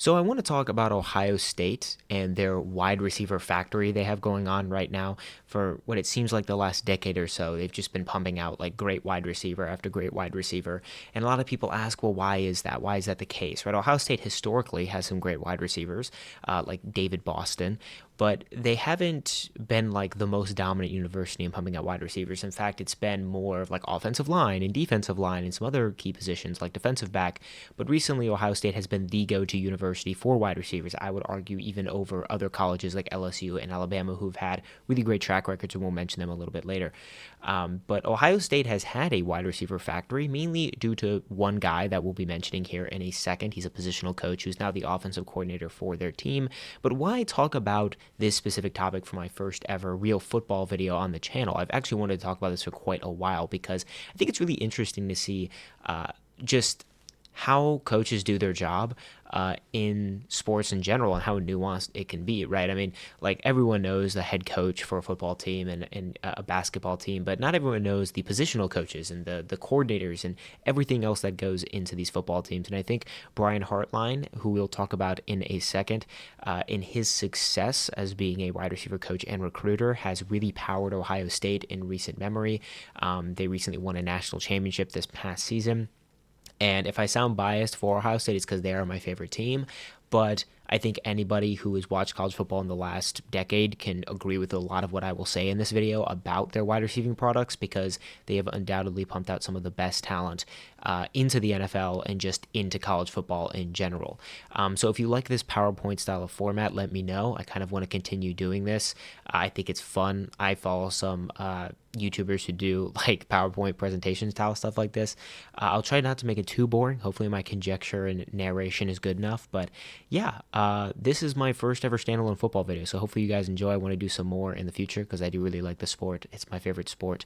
So I want to talk about Ohio State and their wide receiver factory they have going on right now. For what it seems like the last decade or so, they've just been pumping out like great wide receiver after great wide receiver. And a lot of people ask, well, why is that? Why is that the case? Right? Ohio State historically has some great wide receivers, like David Boston, but they haven't been like the most dominant university in pumping out wide receivers. In fact, it's been more of like offensive line and defensive line and some other key positions like defensive back. But recently, Ohio State has been the go-to university for wide receivers. I would argue even over other colleges like LSU and Alabama who've had really great track records, and we'll mention them a little bit later. But Ohio State has had a wide receiver factory, mainly due to one guy that we'll be mentioning here in a second. He's a positional coach who's now the offensive coordinator for their team. But why talk about this specific topic for my first ever real football video on the channel? I've actually wanted to talk about this for quite a while because I think it's really interesting to see just how coaches do their job in sports in general and how nuanced it can be, right? I mean, like everyone knows the head coach for a football team and a basketball team, but not everyone knows the positional coaches and the coordinators and everything else that goes into these football teams. And I think Brian Hartline, who we'll talk about in a second, in his success as being a wide receiver coach and recruiter, has really powered Ohio State in recent memory. They recently won a national championship this past season. And if I sound biased for Ohio State, it's because they are my favorite team. But I think anybody who has watched college football in the last decade can agree with a lot of what I will say in this video about their wide receiving products, because they have undoubtedly pumped out some of the best talent into the NFL and just into college football in general. So if you like this PowerPoint style of format, let me know. I kind of want to continue doing this. I think it's fun. I follow some YouTubers who do like PowerPoint presentation style stuff like this. I'll try not to make it too boring. Hopefully my conjecture and narration is good enough. But yeah, this is my first ever standalone football video. So hopefully you guys enjoy. I want to do some more in the future because I do really like the sport. It's my favorite sport.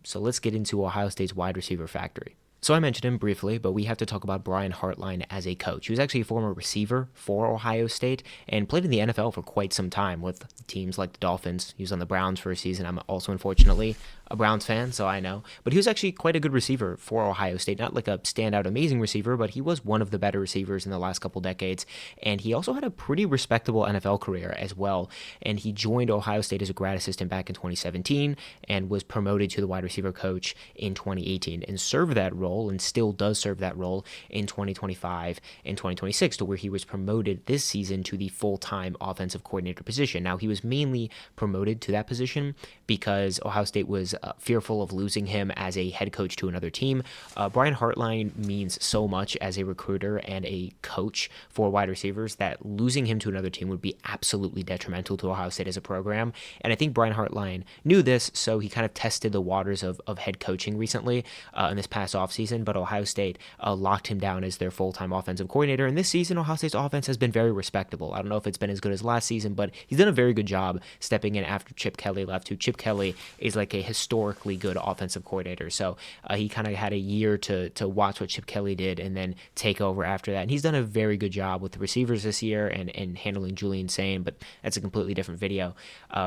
So let's get into Ohio State's wide receiver factory. So I mentioned him briefly, but we have to talk about Brian Hartline as a coach. He was actually a former receiver for Ohio State and played in the NFL for quite some time with teams like the Dolphins. He was on the Browns for a season. I'm also, unfortunately, a Browns fan, so I know. But he was actually quite a good receiver for Ohio State. Not like a standout amazing receiver, but he was one of the better receivers in the last couple decades. And he also had a pretty respectable NFL career as well. And he joined Ohio State as a grad assistant back in 2017 and was promoted to the wide receiver coach in 2018 and served that role and still does serve that role in 2025 and 2026, to where he was promoted this season to the full-time offensive coordinator position. Now, he was mainly promoted to that position because Ohio State was fearful of losing him as a head coach to another team. Brian Hartline means so much as a recruiter and a coach for wide receivers that losing him to another team would be absolutely detrimental to Ohio State as a program. And I think Brian Hartline knew this, so he kind of tested the waters of head coaching recently in this past offseason. But Ohio State locked him down as their full-time offensive coordinator. And this season, Ohio State's offense has been very respectable. I don't know if it's been as good as last season, but he's done a very good job stepping in after Chip Kelly left, who Chip Kelly is like a historically good offensive coordinator. So he kind of had a year to watch what Chip Kelly did and then take over after that. And he's done a very good job with the receivers this year and handling Julian Sane, but that's a completely different video.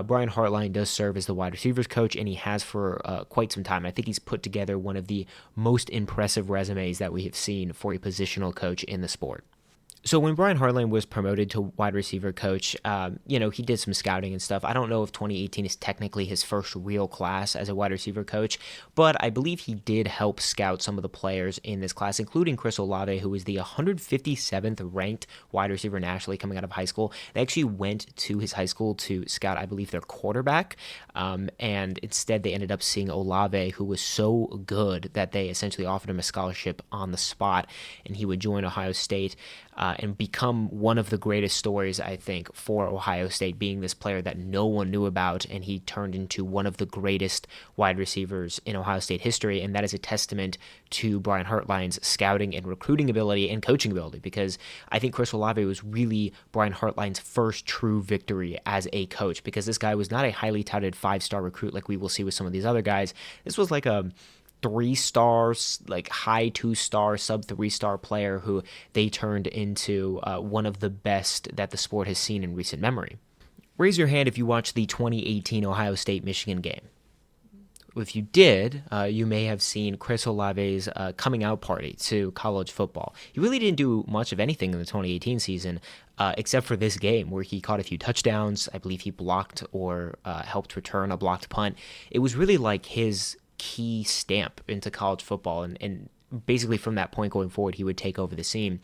Brian Hartline does serve as the wide receivers coach, and he has for quite some time. I think he's put together one of the most impressive resumes that we have seen for a positional coach in the sport. So when Brian Hartline was promoted to wide receiver coach, he did some scouting and stuff. I don't know if 2018 is technically his first real class as a wide receiver coach, but I believe he did help scout some of the players in this class, including Chris Olave, who was the 157th ranked wide receiver nationally coming out of high school. They actually went to his high school to scout, I believe, their quarterback, and instead they ended up seeing Olave, who was so good that they essentially offered him a scholarship on the spot, and he would join Ohio State and become one of the greatest stories, I think, for Ohio State, being this player that no one knew about, and he turned into one of the greatest wide receivers in Ohio State history, and that is a testament to Brian Hartline's scouting and recruiting ability and coaching ability, because I think Chris Olave was really Brian Hartline's first true victory as a coach, because this guy was not a highly touted five-star recruit like we will see with some of these other guys. This was like a 3-star, like high 2-star, sub 3-star player who they turned into one of the best that the sport has seen in recent memory. Raise your hand if you watched the 2018 Ohio State-Michigan game. If you did, you may have seen Chris Olave's coming out party to college football. He really didn't do much of anything in the 2018 season, except for this game where he caught a few touchdowns. I believe he blocked or helped return a blocked punt. It was really like his key stamp into college football, and basically from that point going forward, he would take over the scene.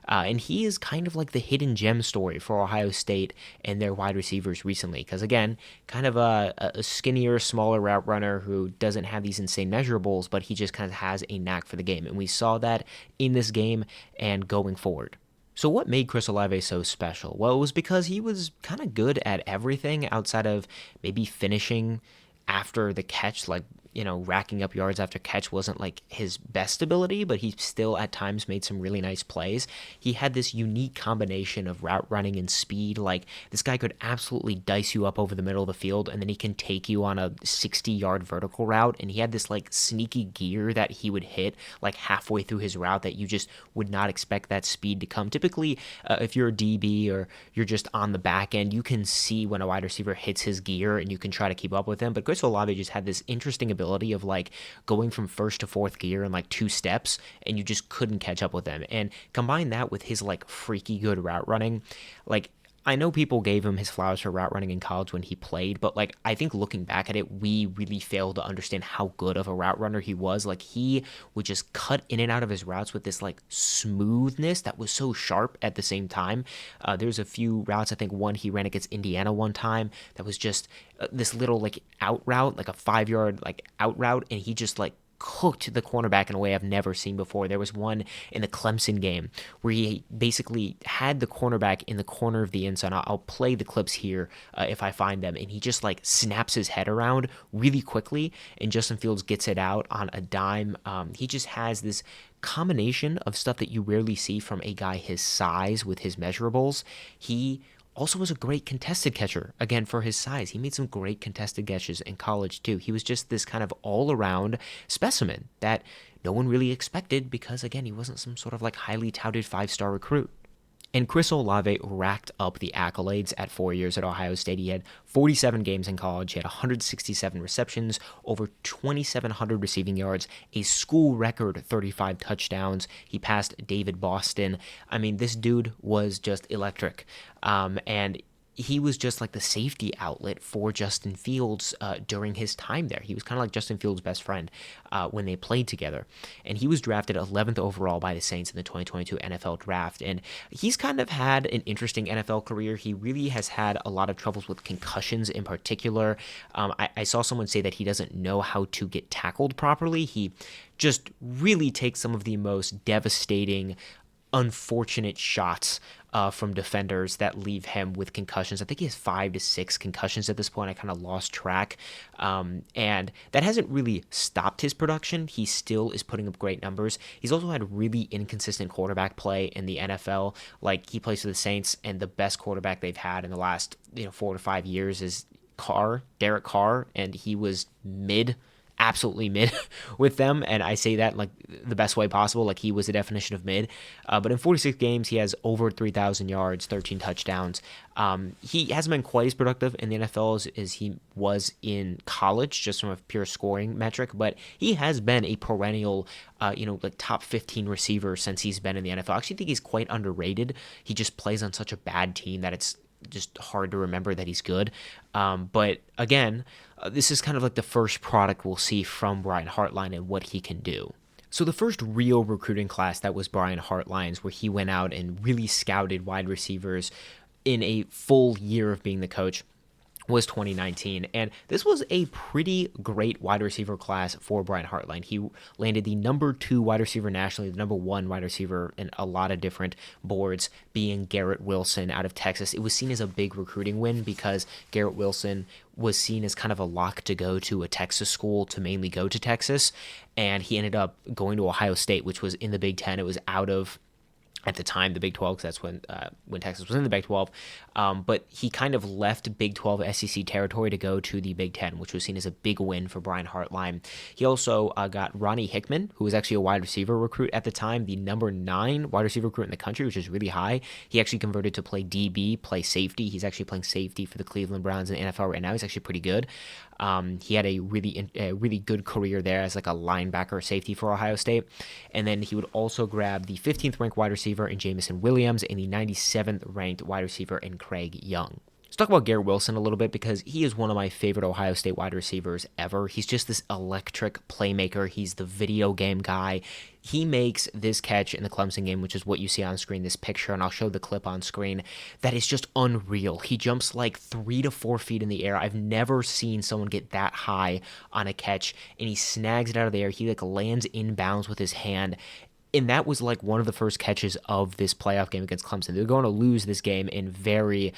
And he is kind of like the hidden gem story for Ohio State and their wide receivers recently. Because again, kind of a skinnier, smaller route runner who doesn't have these insane measurables, but he just kind of has a knack for the game. And we saw that in this game and going forward. So what made Chris Olave so special? Well, it was because he was kind of good at everything outside of maybe finishing after the catch, like, racking up yards after catch wasn't like his best ability, but he still at times made some really nice plays. He had this unique combination of route running and speed. Like, this guy could absolutely dice you up over the middle of the field, and then he can take you on a 60-yard vertical route. And he had this like sneaky gear that he would hit like halfway through his route that you just would not expect that speed to come. Typically, if you're a DB or you're just on the back end, you can see when a wide receiver hits his gear and you can try to keep up with him. But Chris Olave just had this interesting ability of like going from first to fourth gear in like 2 steps, and you just couldn't catch up with them. And combine that with his like freaky good route running. Like, I know people gave him his flowers for route running in college when he played, but like, I think looking back at it, we really failed to understand how good of a route runner he was. Like, he would just cut in and out of his routes with this like smoothness that was so sharp at the same time. There's a few routes. I think one he ran against Indiana one time that was just this little like out route, like a 5-yard like out route, and he just like cooked the cornerback in a way I've never seen before. There was one in the Clemson game where he basically had the cornerback in the corner of the end zone. I'll play the clips here if I find them, and he just like snaps his head around really quickly, and Justin Fields gets it out on a dime. He just has this combination of stuff that you rarely see from a guy his size with his measurables. He also was a great contested catcher, again, for his size. He made some great contested catches in college, too. He was just this kind of all-around specimen that no one really expected because, again, he wasn't some sort of like highly touted 5-star recruit. And Chris Olave racked up the accolades at 4 years at Ohio State. He had 47 games in college. He had 167 receptions, over 2,700 receiving yards, a school record 35 touchdowns. He passed David Boston. I mean, this dude was just electric. And he was just like the safety outlet for Justin Fields during his time there. He was kind of like Justin Fields' best friend when they played together. And he was drafted 11th overall by the Saints in the 2022 NFL Draft. And he's kind of had an interesting NFL career. He really has had a lot of troubles with concussions in particular. I saw someone say that he doesn't know how to get tackled properly. He just really takes some of the most devastating, unfortunate shots from defenders that leave him with concussions. I think he has 5 to 6 concussions at this point. I kind of lost track. And that hasn't really stopped his production. He still is putting up great numbers. He's also had really inconsistent quarterback play in the NFL. Like, he plays for the Saints, and the best quarterback they've had in the last 4 to 5 years is Derek Carr, and he was absolutely mid with them, and I say that like the best way possible. Like, he was the definition of mid, but in 46 games he has over 3,000 yards, 13 touchdowns. He hasn't been quite as productive in the NFL as he was in college, just from a pure scoring metric, but he has been a perennial like top 15 receiver since he's been in the NFL. I actually think he's quite underrated. He just plays on such a bad team that it's just hard to remember that he's good. But again, this is kind of like the first product we'll see from Brian Hartline and what he can do. So the first real recruiting class that was Brian Hartline's, where he went out and really scouted wide receivers in a full year of being the coach, was 2019, and this was a pretty great wide receiver class for Brian Hartline. He landed the number 2 wide receiver nationally, the number 1 wide receiver in a lot of different boards, being Garrett Wilson out of Texas. It was seen as a big recruiting win because Garrett Wilson was seen as kind of a lock to go to a Texas school, to mainly go to Texas, and he ended up going to Ohio State, which was in the Big Ten. It was out of at the time, the Big 12, because that's when Texas was in the Big 12. But he kind of left Big 12 SEC territory to go to the Big 10, which was seen as a big win for Brian Hartline. He also got Ronnie Hickman, who was actually a wide receiver recruit at the time, the number 9 wide receiver recruit in the country, which is really high. He actually converted to play DB, play safety. He's actually playing safety for the Cleveland Browns in the NFL right now. He's actually pretty good. He had a really good career there as like a linebacker safety for Ohio State. And then he would also grab the 15th ranked wide receiver in Jameson Williams and the 97th ranked wide receiver in Craig Young. Let's talk about Garrett Wilson a little bit because he is one of my favorite Ohio State wide receivers ever. He's just this electric playmaker. He's the video game guy. He makes this catch in the Clemson game, which is what you see on screen, this picture, and I'll show the clip on screen. That is just unreal. He jumps like 3 to 4 feet in the air. I've never seen someone get that high on a catch, and he snags it out of the air. He like lands inbounds with his hand. And that was like one of the first catches of this playoff game against Clemson. They're going to lose this game in very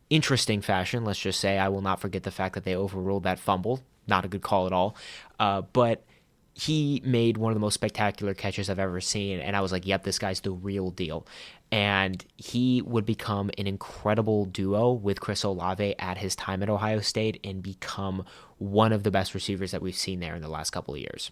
interesting fashion, let's just say. I will not forget the fact that they overruled that fumble. Not a good call at all. But he made one of the most spectacular catches I've ever seen. And I was like, yep, this guy's the real deal. And he would become an incredible duo with Chris Olave at his time at Ohio State and become one of the best receivers that we've seen there in the last couple of years.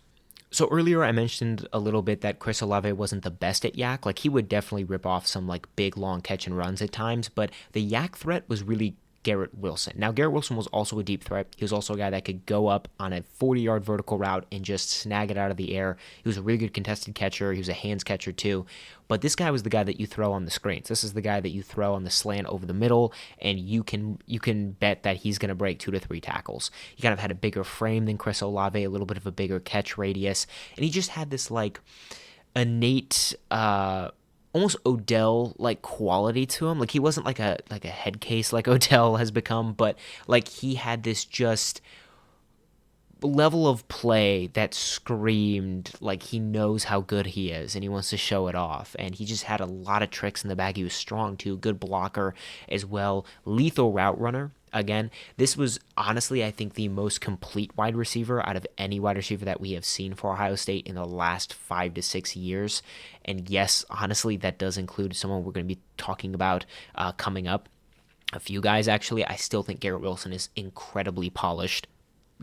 So earlier I mentioned a little bit that Chris Olave wasn't the best at yak. Like he would definitely rip off some like big long catch and runs at times, but the yak threat was really Garrett Wilson. Now Garrett Wilson was also a deep threat. He was also a guy that could go up on a 40-yard vertical route and just snag it out of the air. He was a really good contested catcher. He was a hands catcher too. But this guy was the guy that you throw on the screens. This is the guy that you throw on the slant over the middle, and you can bet that he's going to break 2 to 3 tackles. He kind of had a bigger frame than Chris Olave, a little bit of a bigger catch radius, and he just had this like innate almost Odell-like quality to him. Like he wasn't like a head case like Odell has become, but like he had this just level of play that screamed like he knows how good he is and he wants to show it off. And he just had a lot of tricks in the bag. He was strong too, good blocker as well, lethal route runner. Again, this was honestly, I think, the most complete wide receiver out of any wide receiver that we have seen for Ohio State in the last 5 to 6 years. And yes, honestly, that does include someone we're going to be talking about coming up. A few guys, actually. I still think Garrett Wilson is incredibly polished.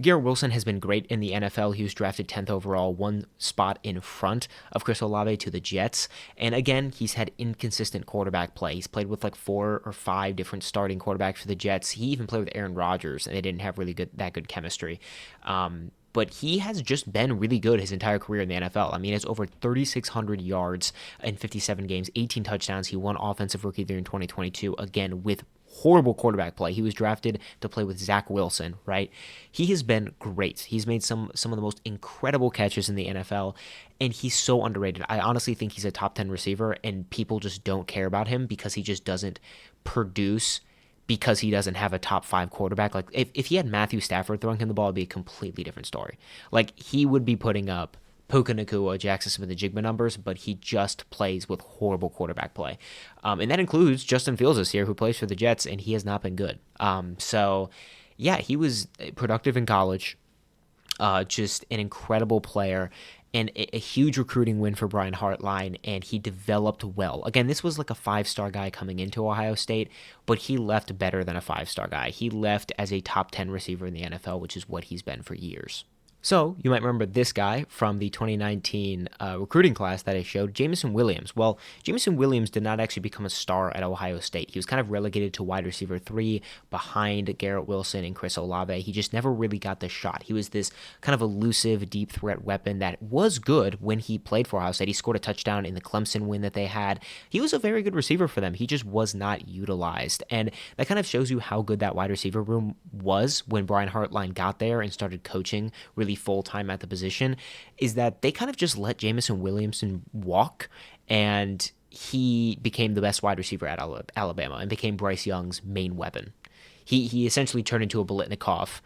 Garrett Wilson has been great in the NFL. He was drafted 10th overall, one spot in front of Chris Olave to the Jets. And again, he's had inconsistent quarterback play. He's played with like 4 or 5 different starting quarterbacks for the Jets. He even played with Aaron Rodgers, and they didn't have really that good chemistry. But he has just been really good his entire career in the NFL. I mean, it's over 3,600 yards in 57 games, 18 touchdowns. He won Offensive Rookie of the Year in 2022, again, with horrible quarterback play. He was drafted to play with Zach Wilson, right? He has been great. He's made some of the most incredible catches in the NFL, and he's so underrated. I honestly think he's a top 10 receiver, and people just don't care about him because he just doesn't produce because he doesn't have a top 5 quarterback. Like, if he had Matthew Stafford throwing him the ball, it'd be a completely different story. Like, he would be putting up Puka Nacua, Jaxon Smith-Njigba numbers, but he just plays with horrible quarterback play. And that includes Justin Fields this year, who plays for the Jets, and he has not been good. So, yeah, he was productive in college, just an incredible player, and a huge recruiting win for Brian Hartline, and he developed well. Again, this was like a 5-star guy coming into Ohio State, but he left better than a 5-star guy. He left as a top 10 receiver in the NFL, which is what he's been for years. So, you might remember this guy from the 2019 recruiting class that I showed, Jameson Williams. Well, Jameson Williams did not actually become a star at Ohio State. He was kind of relegated to wide receiver 3 behind Garrett Wilson and Chris Olave. He just never really got the shot. He was this kind of elusive, deep threat weapon that was good when he played for Ohio State. He scored a touchdown in the Clemson win that they had. He was a very good receiver for them. He just was not utilized. And that kind of shows you how good that wide receiver room was when Brian Hartline got there and started coaching really full-time at the position, is that they kind of just let Jameson Williamson walk, and he became the best wide receiver at Alabama and became Bryce Young's main weapon. He essentially turned into a Biletnikoff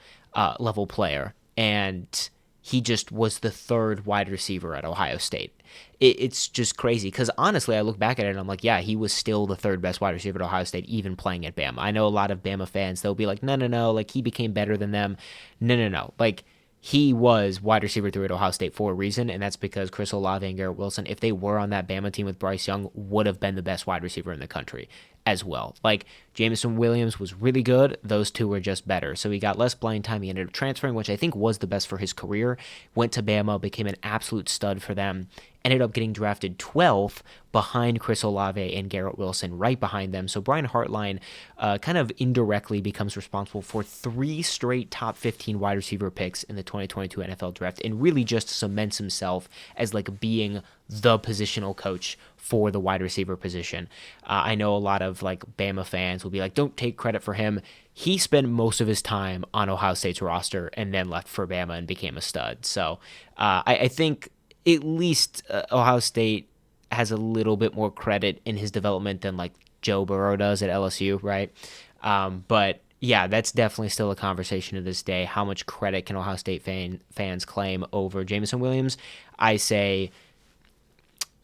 level player, and he just was the 3rd wide receiver at Ohio State. It's just crazy because honestly, I look back at it and I'm like, yeah, he was still the 3rd best wide receiver at Ohio State, even playing at Bama. I know a lot of Bama fans, they'll be like, no, like he became better than them. No. Like, he was wide receiver 3 at Ohio State for a reason, and that's because Chris Olave and Garrett Wilson, if they were on that Bama team with Bryce Young, would have been the best wide receiver in the country as well. Like, Jameson Williams was really good. Those two were just better. So he got less playing time. He ended up transferring, which I think was the best for his career. Went to Bama, became an absolute stud for them. Ended up getting drafted 12th behind Chris Olave and Garrett Wilson, right behind them. So Brian Hartline kind of indirectly becomes responsible for 3 straight top 15 wide receiver picks in the 2022 NFL draft, and really just cements himself as like being the positional coach for the wide receiver position. I know a lot of like Bama fans will be like, don't take credit for him. He spent most of his time on Ohio State's roster and then left for Bama and became a stud. So I think at least Ohio State has a little bit more credit in his development than like Joe Burrow does at LSU, right? But yeah, that's definitely still a conversation to this day. How much credit can Ohio State fans claim over Jameson Williams? I say,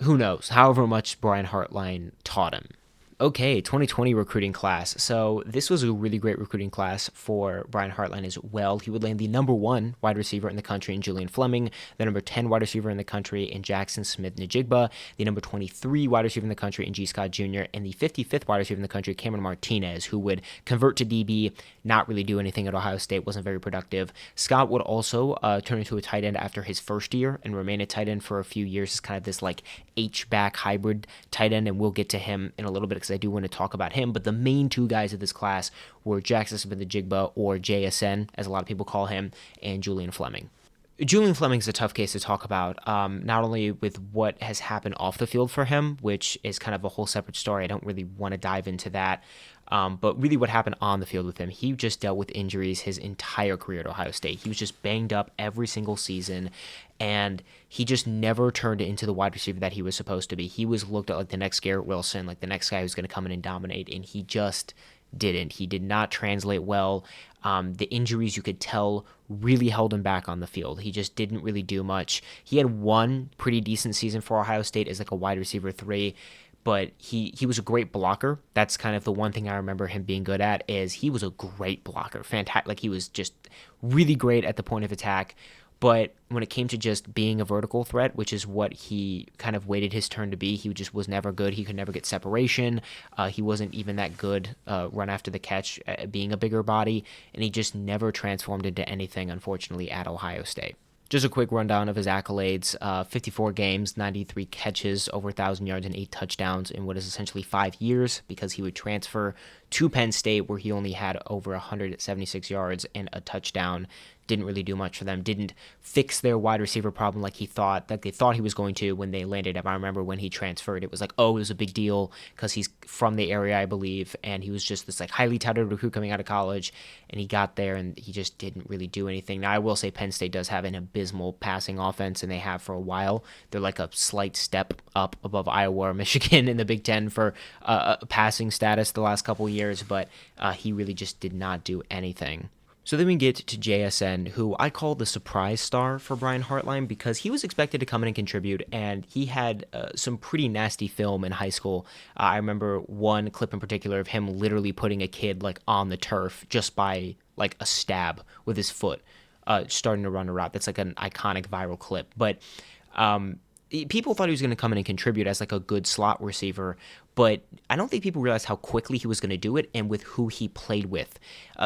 who knows? However much Brian Hartline taught him. Okay, 2020 recruiting class. So this was a really great recruiting class for Brian Hartline as well. He would land the number 1 wide receiver in the country in Julian Fleming, the number 10 wide receiver in the country in Jaxon Smith-Njigba, the number 23 wide receiver in the country in G. Scott Jr., and the 55th wide receiver in the country, Cameron Martinez, who would convert to DB, not really do anything at Ohio State, wasn't very productive. Scott would also turn into a tight end after his first year and remain a tight end for a few years as kind of this like H-back hybrid tight end, and we'll get to him in a little bit because I do want to talk about him. But the main 2 guys of this class were Jaxon Smith-Njigba, or JSN, as a lot of people call him, and Julian Fleming. Julian Fleming's a tough case to talk about, not only with what has happened off the field for him, which is kind of a whole separate story. I don't really want to dive into that. But really what happened on the field with him, he just dealt with injuries his entire career at Ohio State. He was just banged up every single season, and he just never turned into the wide receiver that he was supposed to be. He was looked at like the next Garrett Wilson, like the next guy who's going to come in and dominate, and he just didn't. He did not translate well. The injuries, you could tell, really held him back on the field. He just didn't really do much. He had one pretty decent season for Ohio State as like a wide receiver 3, but he was a great blocker. That's kind of the one thing I remember him being good at, is he was a great blocker. Fantastic. Like, he was just really great at the point of attack. But when it came to just being a vertical threat, which is what he kind of waited his turn to be, he just was never good. He could never get separation. He wasn't even that good run after the catch, being a bigger body, and he just never transformed into anything, unfortunately, at Ohio State. Just a quick rundown of his accolades: 54 games, 93 catches, over 1,000 yards, and 8 touchdowns in what is essentially 5 years, because he would transfer to Penn State, where he only had over 176 yards and a touchdown. Didn't really do much for them. Didn't fix their wide receiver problem like they thought he was going to when they landed him. I remember when he transferred, it was like, oh, it was a big deal because he's from the area, I believe, and he was just this like highly touted recruit coming out of college, and he got there and he just didn't really do anything. Now, I will say Penn State does have an abysmal passing offense, and they have for a while. They're like a slight step up above Iowa or Michigan in the Big Ten for passing status the last couple of years, but he really just did not do anything. So then we get to JSN, who I call the surprise star for Brian Hartline, because he was expected to come in and contribute, and he had some pretty nasty film in high school. I remember one clip in particular of him literally putting a kid like on the turf just by like a stab with his foot, starting to run a route. That's like an iconic viral clip. But people thought he was going to come in and contribute as like a good slot receiver, but I don't think people realized how quickly he was going to do it and with who he played with.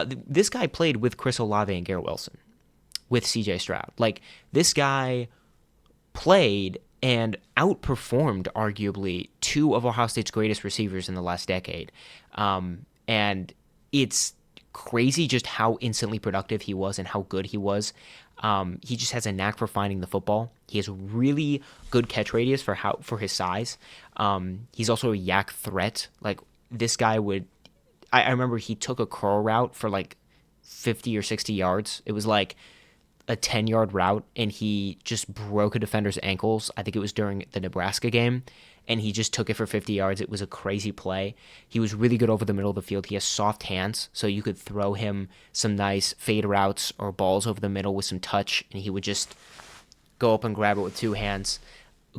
This guy played with Chris Olave and Garrett Wilson, with CJ Stroud. Like, this guy played and outperformed arguably 2 of Ohio State's greatest receivers in the last decade. And it's crazy just how instantly productive he was and how good he was. He just has a knack for finding the football. He has really good catch radius for his size. He's also a yak threat. Like, this guy would, I remember he took a curl route for like 50 or 60 yards. It was like a 10-yard route, and he just broke a defender's ankles. I think it was during the Nebraska game, and he just took it for 50 yards. It was a crazy play. He was really good over the middle of the field. He has soft hands, so you could throw him some nice fade routes or balls over the middle with some touch, and he would just go up and grab it with 2 hands.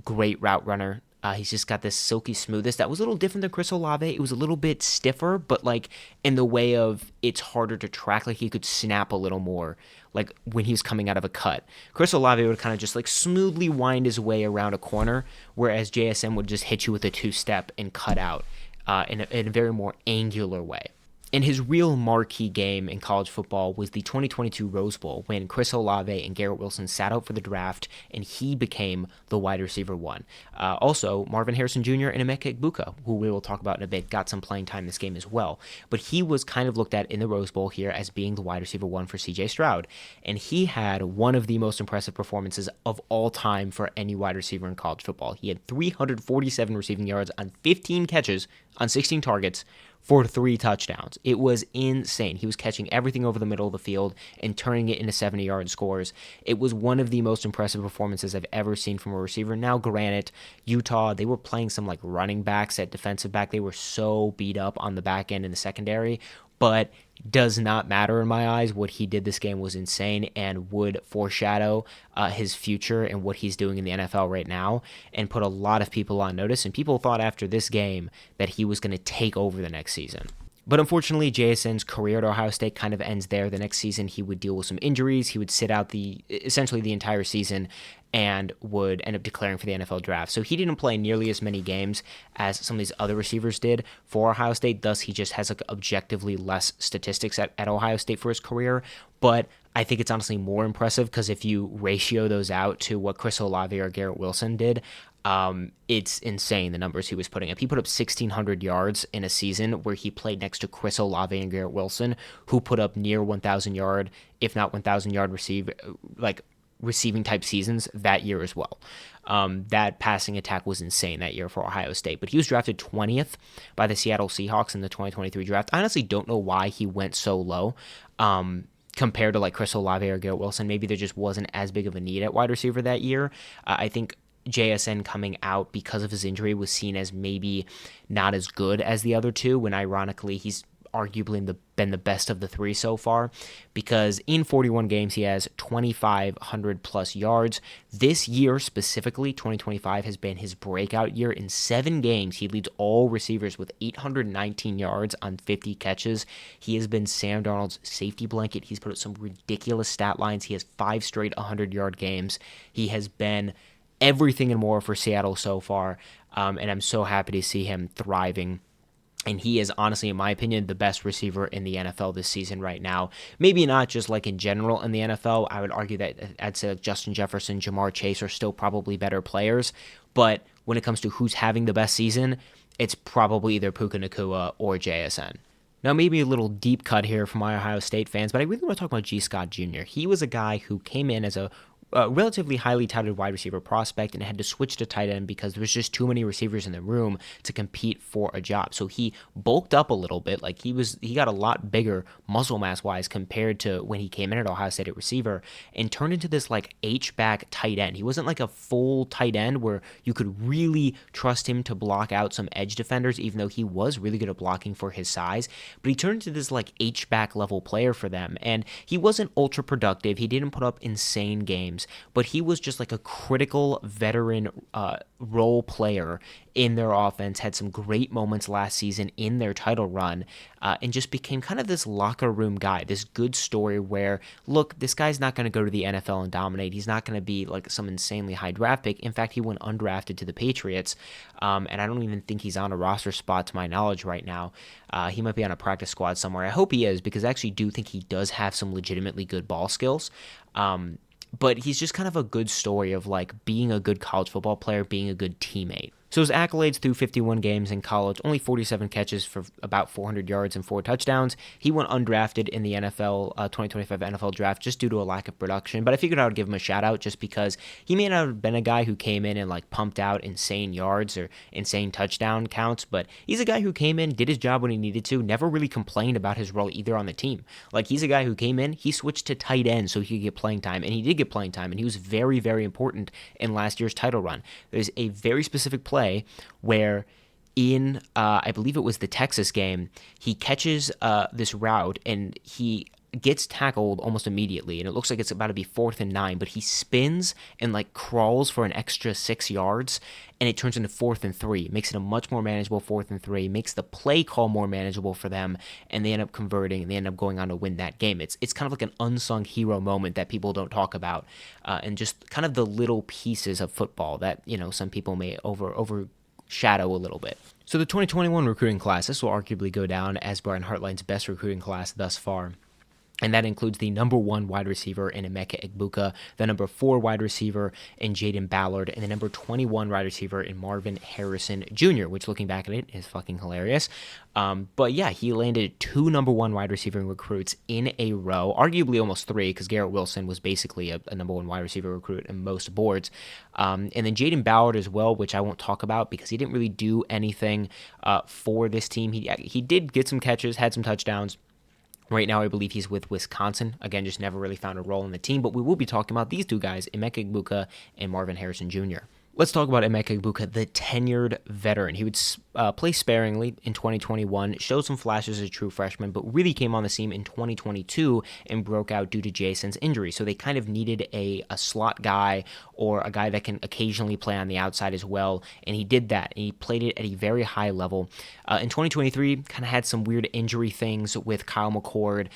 Great route runner. He's just got this silky smoothness that was a little different than Chris Olave. It was a little bit stiffer, but like in the way of it's harder to track. Like he could snap a little more, like when he was coming out of a cut. Chris Olave would kind of just like smoothly wind his way around a corner, whereas JSN would just hit you with a two-step and cut out in a very more angular way. And his real marquee game in college football was the 2022 Rose Bowl when Chris Olave and Garrett Wilson sat out for the draft and he became the wide receiver one. Also, Marvin Harrison Jr. and Emeka Egbuka, who we will talk about in a bit, got some playing time this game as well. But he was kind of looked at in the Rose Bowl here as being the wide receiver one for CJ Stroud. And he had one of the most impressive performances of all time for any wide receiver in college football. He had 347 receiving yards on 15 catches on 16 targets for 3 touchdowns. It was insane. He was catching everything over the middle of the field and turning it into 70-yard scores. It was one of the most impressive performances I've ever seen from a receiver. Now, granted, Utah, they were playing some like running backs at defensive back. They were so beat up on the back end in the secondary, but does not matter in my eyes. What he did this game was insane and would foreshadow his future and what he's doing in the NFL right now and put a lot of people on notice. And people thought after this game that he was going to take over the next season. But unfortunately, JSN's career at Ohio State kind of ends there. The next season, he would deal with some injuries. He would sit out essentially the entire season and would end up declaring for the NFL draft. So he didn't play nearly as many games as some of these other receivers did for Ohio State. Thus, he just has like objectively less statistics at Ohio State for his career. But I think it's honestly more impressive because if you ratio those out to what Chris Olave or Garrett Wilson did, it's insane the numbers he was putting up. He put up 1,600 yards in a season where he played next to Chris Olave and Garrett Wilson, who put up near 1,000 yard, if not 1,000 yard receiving type seasons that year as well. That passing attack was insane that year for Ohio State. But he was drafted 20th by the Seattle Seahawks in the 2023 draft. I honestly don't know why he went so low. Compared to like Chris Olave or Garrett Wilson, maybe there just wasn't as big of a need at wide receiver that year. I think JSN coming out because of his injury was seen as maybe not as good as the other two, when ironically he's arguably been the best of the three so far, because in 41 games he has 2,500 plus yards. This year specifically, 2025, has been his breakout year. In 7 games, he leads all receivers with 819 yards on 50 catches. He has been Sam Darnold's safety blanket. He's put up some ridiculous stat lines. He has 5 straight 100-yard games. He has been everything and more for Seattle so far, and I'm so happy to see him thriving. And he is honestly, in my opinion, the best receiver in the NFL this season right now. Maybe not just like in general in the NFL. I would argue that I'd say like Justin Jefferson, Jamar Chase are still probably better players. But when it comes to who's having the best season, it's probably either Puka Nacua or JSN. Now, maybe a little deep cut here for my Ohio State fans, but I really want to talk about G. Scott Jr. He was a guy who came in as a relatively highly touted wide receiver prospect and had to switch to tight end because there was just too many receivers in the room to compete for a job. So he bulked up a little bit. Like he got a lot bigger muscle mass wise compared to when he came in at Ohio State at receiver, and turned into this like H-back tight end. He wasn't like a full tight end where you could really trust him to block out some edge defenders, even though he was really good at blocking for his size. But he turned into this like H-back level player for them. And he wasn't ultra productive. He didn't put up insane games, but he was just like a critical veteran role player in their offense, had some great moments last season in their title run, and just became kind of this locker room guy, this good story where, look, this guy's not going to go to the NFL and dominate. He's not going to be like some insanely high draft pick. In fact, he went undrafted to the Patriots, and I don't even think he's on a roster spot to my knowledge right now. He might be on a practice squad somewhere. I hope he is, because I actually do think he does have some legitimately good ball skills. But he's just kind of a good story of like being a good college football player, being a good teammate. So his accolades through 51 games in college, only 47 catches for about 400 yards and 4 touchdowns. He went undrafted in the NFL 2025 NFL draft just due to a lack of production. But I figured I would give him a shout out just because he may not have been a guy who came in and like pumped out insane yards or insane touchdown counts, but he's a guy who came in, did his job when he needed to, never really complained about his role either on the team. Like he's a guy who came in, he switched to tight end so he could get playing time, and he did get playing time, and he was very, very important in last year's title run. There's a very specific play where in, I believe it was the Texas game, he catches this route and he gets tackled almost immediately, and it looks like it's about to be 4th and 9, but he spins and like crawls for an extra 6 yards, and it turns into 4th and 3. Makes it a much more manageable 4th and 3, makes the play call more manageable for them, and they end up converting, and they end up going on to win that game. It's kind of like an unsung hero moment that people don't talk about, and just kind of the little pieces of football that, some people may overshadow a little bit. So the 2021 recruiting class, this will arguably go down as Brian Hartline's best recruiting class thus far. And that includes the number 1 wide receiver in Emeka Egbuka, the number 4 wide receiver in Jaden Ballard, and the number 21 wide receiver in Marvin Harrison Jr., which, looking back at it, is fucking hilarious. But yeah, he landed 2 number 1 wide receiving recruits in a row, arguably almost 3, because Garrett Wilson was basically a number 1 wide receiver recruit in most boards. And then Jaden Ballard as well, which I won't talk about because he didn't really do anything for this team. He did get some catches, had some touchdowns. Right now, I believe he's with Wisconsin. Again, just never really found a role in the team. But we will be talking about these 2 guys, Emeka Egbuka and Marvin Harrison Jr. Let's talk about Emeka Egbuka, the tenured veteran. He would play sparingly in 2021, showed some flashes as a true freshman, but really came on the scene in 2022 and broke out due to Jason's injury. So they kind of needed a slot guy or a guy that can occasionally play on the outside as well, and he did that, and he played it at a very high level. In 2023, kind of had some weird injury things with Kyle McCord,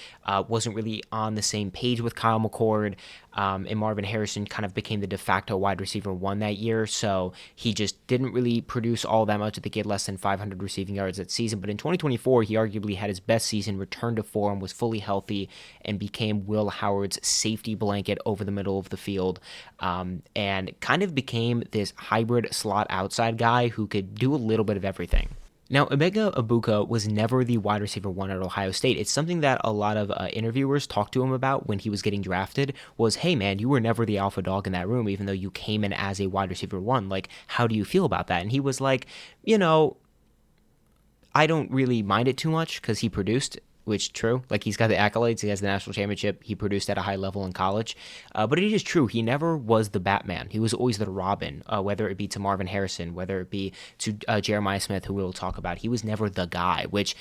wasn't really on the same page with Kyle McCord, and Marvin Harrison kind of became the de facto wide receiver 1 that year, so he just didn't really produce all that much. I think he had less than 500 receiving yards that season, but in 2024, he arguably had his best season, returned to form, was fully healthy, and became Will Howard's safety blanket over the middle of the field, and kind of became this hybrid slot outside guy who could do a little bit of everything. Now, Emeka Egbuka was never the wide receiver 1 at Ohio State. It's something that a lot of interviewers talked to him about when he was getting drafted was, hey, man, you were never the alpha dog in that room, even though you came in as a wide receiver 1. Like, how do you feel about that? And he was like, I don't really mind it too much because he produced, which true. Like, he's got the accolades. He has the national championship. He produced at a high level in college. But it is true. He never was the Batman. He was always the Robin, whether it be to Marvin Harrison, whether it be to Jeremiah Smith, who we'll talk about. He was never the guy, which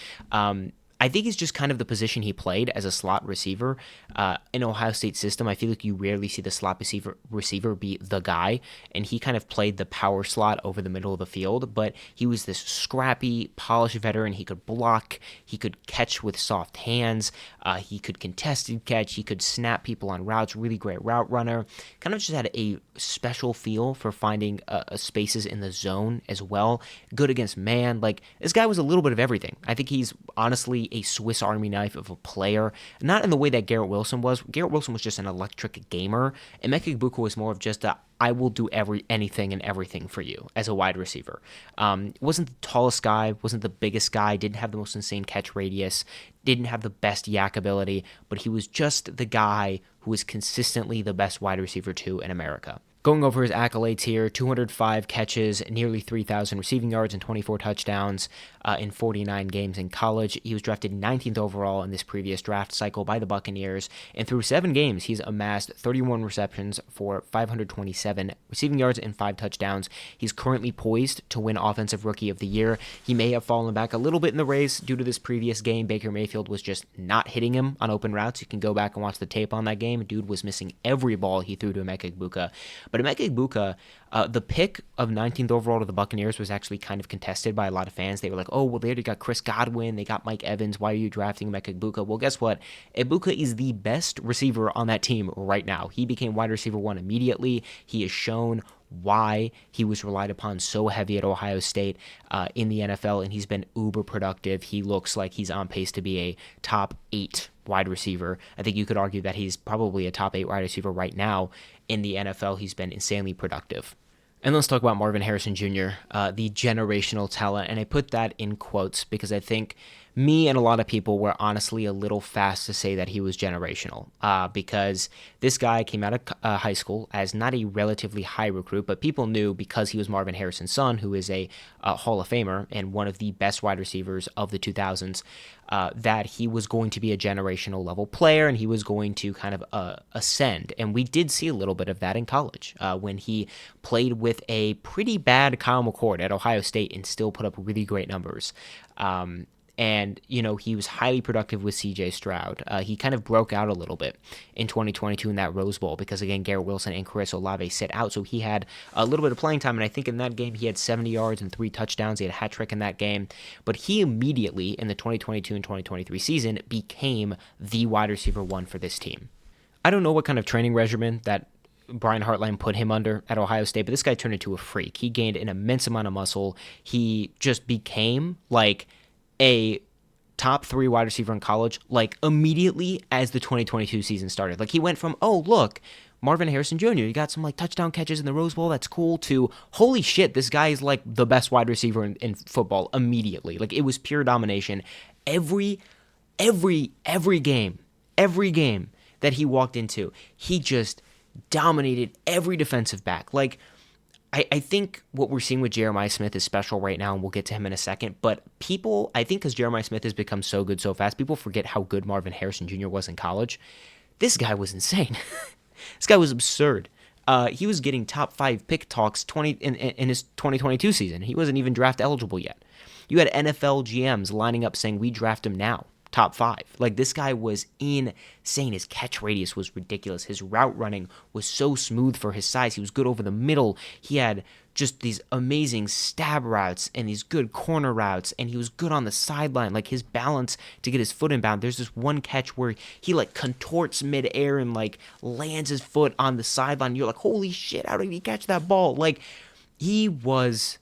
I think is just kind of the position he played as a slot receiver. In Ohio State system, I feel like you rarely see the slot receiver be the guy, and he kind of played the power slot over the middle of the field, but he was this scrappy, polished veteran. He could block, he could catch with soft hands, he could contested catch, he could snap people on routes, really great route runner, kind of just had a special feel for finding spaces in the zone as well, good against man. Like, this guy was a little bit of everything. I think he's honestly a Swiss Army knife of a player, not in the way that Garrett Wilson was. Garrett Wilson was just an electric gamer, and Emeka Egbuka was more of just I will do anything and everything for you as a wide receiver. Wasn't the tallest guy, wasn't the biggest guy, didn't have the most insane catch radius, didn't have the best yak ability, but he was just the guy who was consistently the best wide receiver 2 in America. Going over his accolades here, 205 catches, nearly 3,000 receiving yards, and 24 touchdowns in 49 games in college. He was drafted 19th overall in this previous draft cycle by the Buccaneers, and through 7 games, he's amassed 31 receptions for 527 receiving yards and 5 touchdowns. He's currently poised to win Offensive Rookie of the Year. He may have fallen back a little bit in the race due to this previous game. Baker Mayfield was just not hitting him on open routes. You can go back and watch the tape on that game. Dude was missing every ball he threw to Emeka Egbuka. But Emeka Egbuka, the pick of 19th overall to the Buccaneers was actually kind of contested by a lot of fans. They were like, oh, well, they already got Chris Godwin. They got Mike Evans. Why are you drafting Emeka Egbuka? Well, guess what? Egbuka is the best receiver on that team right now. He became wide receiver 1 immediately. He has shown why he was relied upon so heavy at Ohio State in the NFL, and he's been uber productive. He looks like he's on pace to be a top 8 wide receiver. I think you could argue that he's probably a top 8 wide receiver right now in the NFL. He's been insanely productive. And let's talk about Marvin Harrison Jr., the generational talent. And I put that in quotes because I think me and a lot of people were honestly a little fast to say that he was generational because this guy came out of high school as not a relatively high recruit, but people knew because he was Marvin Harrison's son, who is a Hall of Famer and one of the best wide receivers of the 2000s, that he was going to be a generational level player and he was going to kind of ascend. And we did see a little bit of that in college when he played with a pretty bad Kyle McCord at Ohio State and still put up really great numbers. And, he was highly productive with C.J. Stroud. He kind of broke out a little bit in 2022 in that Rose Bowl because, again, Garrett Wilson and Chris Olave sit out. So he had a little bit of playing time. And I think in that game, he had 70 yards and 3 touchdowns. He had a hat trick in that game. But he immediately, in the 2022 and 2023 season, became the wide receiver 1 for this team. I don't know what kind of training regimen that Brian Hartline put him under at Ohio State, but this guy turned into a freak. He gained an immense amount of muscle. He just became like a top 3 wide receiver in college, like immediately as the 2022 season started. Like he went from, oh, look, Marvin Harrison Jr., you got some like touchdown catches in the Rose Bowl, that's cool, to holy shit, this guy is like the best wide receiver in football immediately. Like it was pure domination. Every game that he walked into, he just dominated every defensive back. Like, I think what we're seeing with Jeremiah Smith is special right now, and we'll get to him in a second. But people, I think because Jeremiah Smith has become so good so fast, people forget how good Marvin Harrison Jr. was in college. This guy was insane. This guy was absurd. He was getting top 5 pick talks in his 2022 season. He wasn't even draft eligible yet. You had NFL GMs lining up saying, we draft him now. Top 5. Like, this guy was insane. His catch radius was ridiculous. His route running was so smooth for his size. He was good over the middle. He had just these amazing stab routes and these good corner routes, and he was good on the sideline. Like, his balance to get his foot inbound. There's this one catch where he, like, contorts midair and, like, lands his foot on the sideline. You're like, holy shit, how did he catch that ball? Like, he was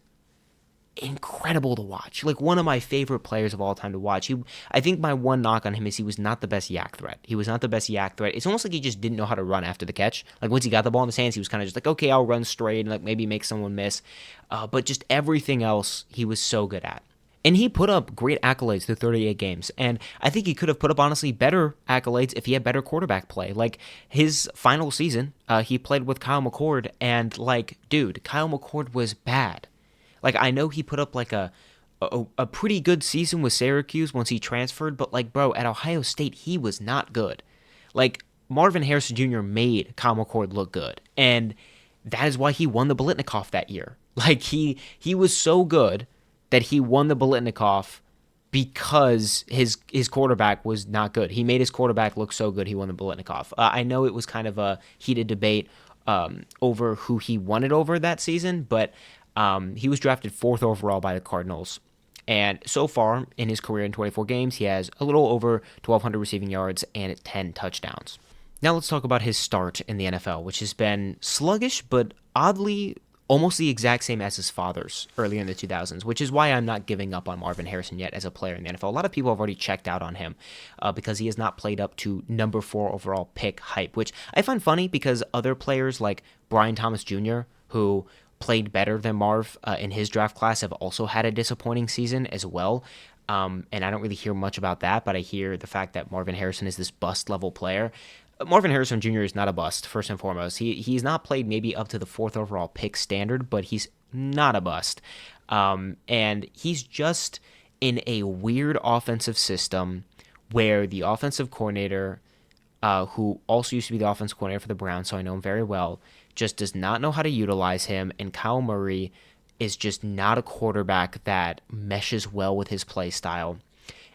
incredible to watch. Like one of my favorite players of all time to watch. I think my one knock on him is he was not the best yak threat. It's almost like he just didn't know how to run after the catch. Like once he got the ball in his hands, he was kind of just like, okay, I'll run straight and like maybe make someone miss. But just everything else he was so good at. And he put up great accolades through 38 games. And I think he could have put up, honestly, better accolades if he had better quarterback play. Like, his final season, he played with Kyle McCord. And, like, dude, Kyle McCord was bad. Like, I know he put up, like, a pretty good season with Syracuse once he transferred, but, like, bro, at Ohio State, he was not good. Like, Marvin Harrison Jr. made Kyle McCord look good, and that is why he won the Biletnikoff that year. Like, he was so good that he won the Biletnikoff because his quarterback was not good. He made his quarterback look so good he won the Biletnikoff. I know it was kind of a heated debate over who he won it over that season, but he was drafted 4th overall by the Cardinals. And so far in his career in 24 games, he has a little over 1,200 receiving yards and 10 touchdowns. Now let's talk about his start in the NFL, which has been sluggish, but oddly almost the exact same as his father's earlier in the 2000s, which is why I'm not giving up on Marvin Harrison yet as a player in the NFL. A lot of people have already checked out on him because he has not played up to number 4 overall pick hype, which I find funny because other players like Brian Thomas Jr., who played better than Marv in his draft class, have also had a disappointing season as well. And I don't really hear much about that, but I hear the fact that Marvin Harrison is this bust-level player. Marvin Harrison Jr. is not a bust, first and foremost. He's not played maybe up to the 4th overall pick standard, but he's not a bust. And he's just in a weird offensive system where the offensive coordinator, who also used to be the offensive coordinator for the Browns, so I know him very well, just does not know how to utilize him, and Kyle Murray is just not a quarterback that meshes well with his play style.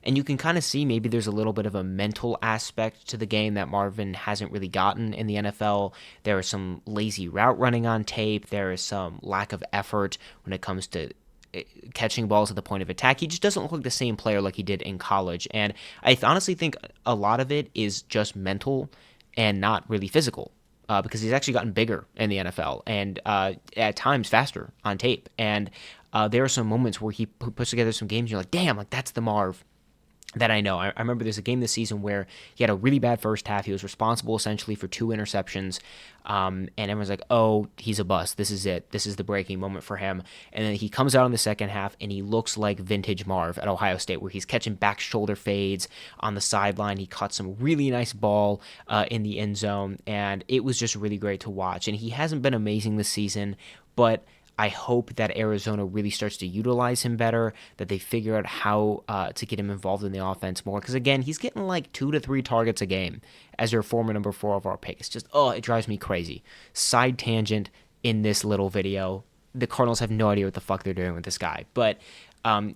And you can kind of see maybe there's a little bit of a mental aspect to the game that Marvin hasn't really gotten in the NFL. There is some lazy route running on tape. There is some lack of effort when it comes to catching balls at the point of attack. He just doesn't look like the same player like he did in college. And I honestly think a lot of it is just mental and not really physical. Because he's actually gotten bigger in the NFL and at times faster on tape. And there are some moments where he puts together some games and you're like, damn, like that's the Marv that I know. I remember there's a game this season where he had a really bad first half. He was responsible essentially for 2 interceptions. And everyone's like, oh, he's a bust. This is it. This is the breaking moment for him. And then he comes out in the second half and he looks like vintage Marv at Ohio State, where he's catching back shoulder fades on the sideline. He caught some really nice ball in the end zone. And it was just really great to watch. And he hasn't been amazing this season, but I hope that Arizona really starts to utilize him better, that they figure out how to get him involved in the offense more. Because, again, he's getting like 2 to 3 targets a game as their former number 4 overall pick. It's just, it drives me crazy. Side tangent in this little video. The Cardinals have no idea what the fuck they're doing with this guy. But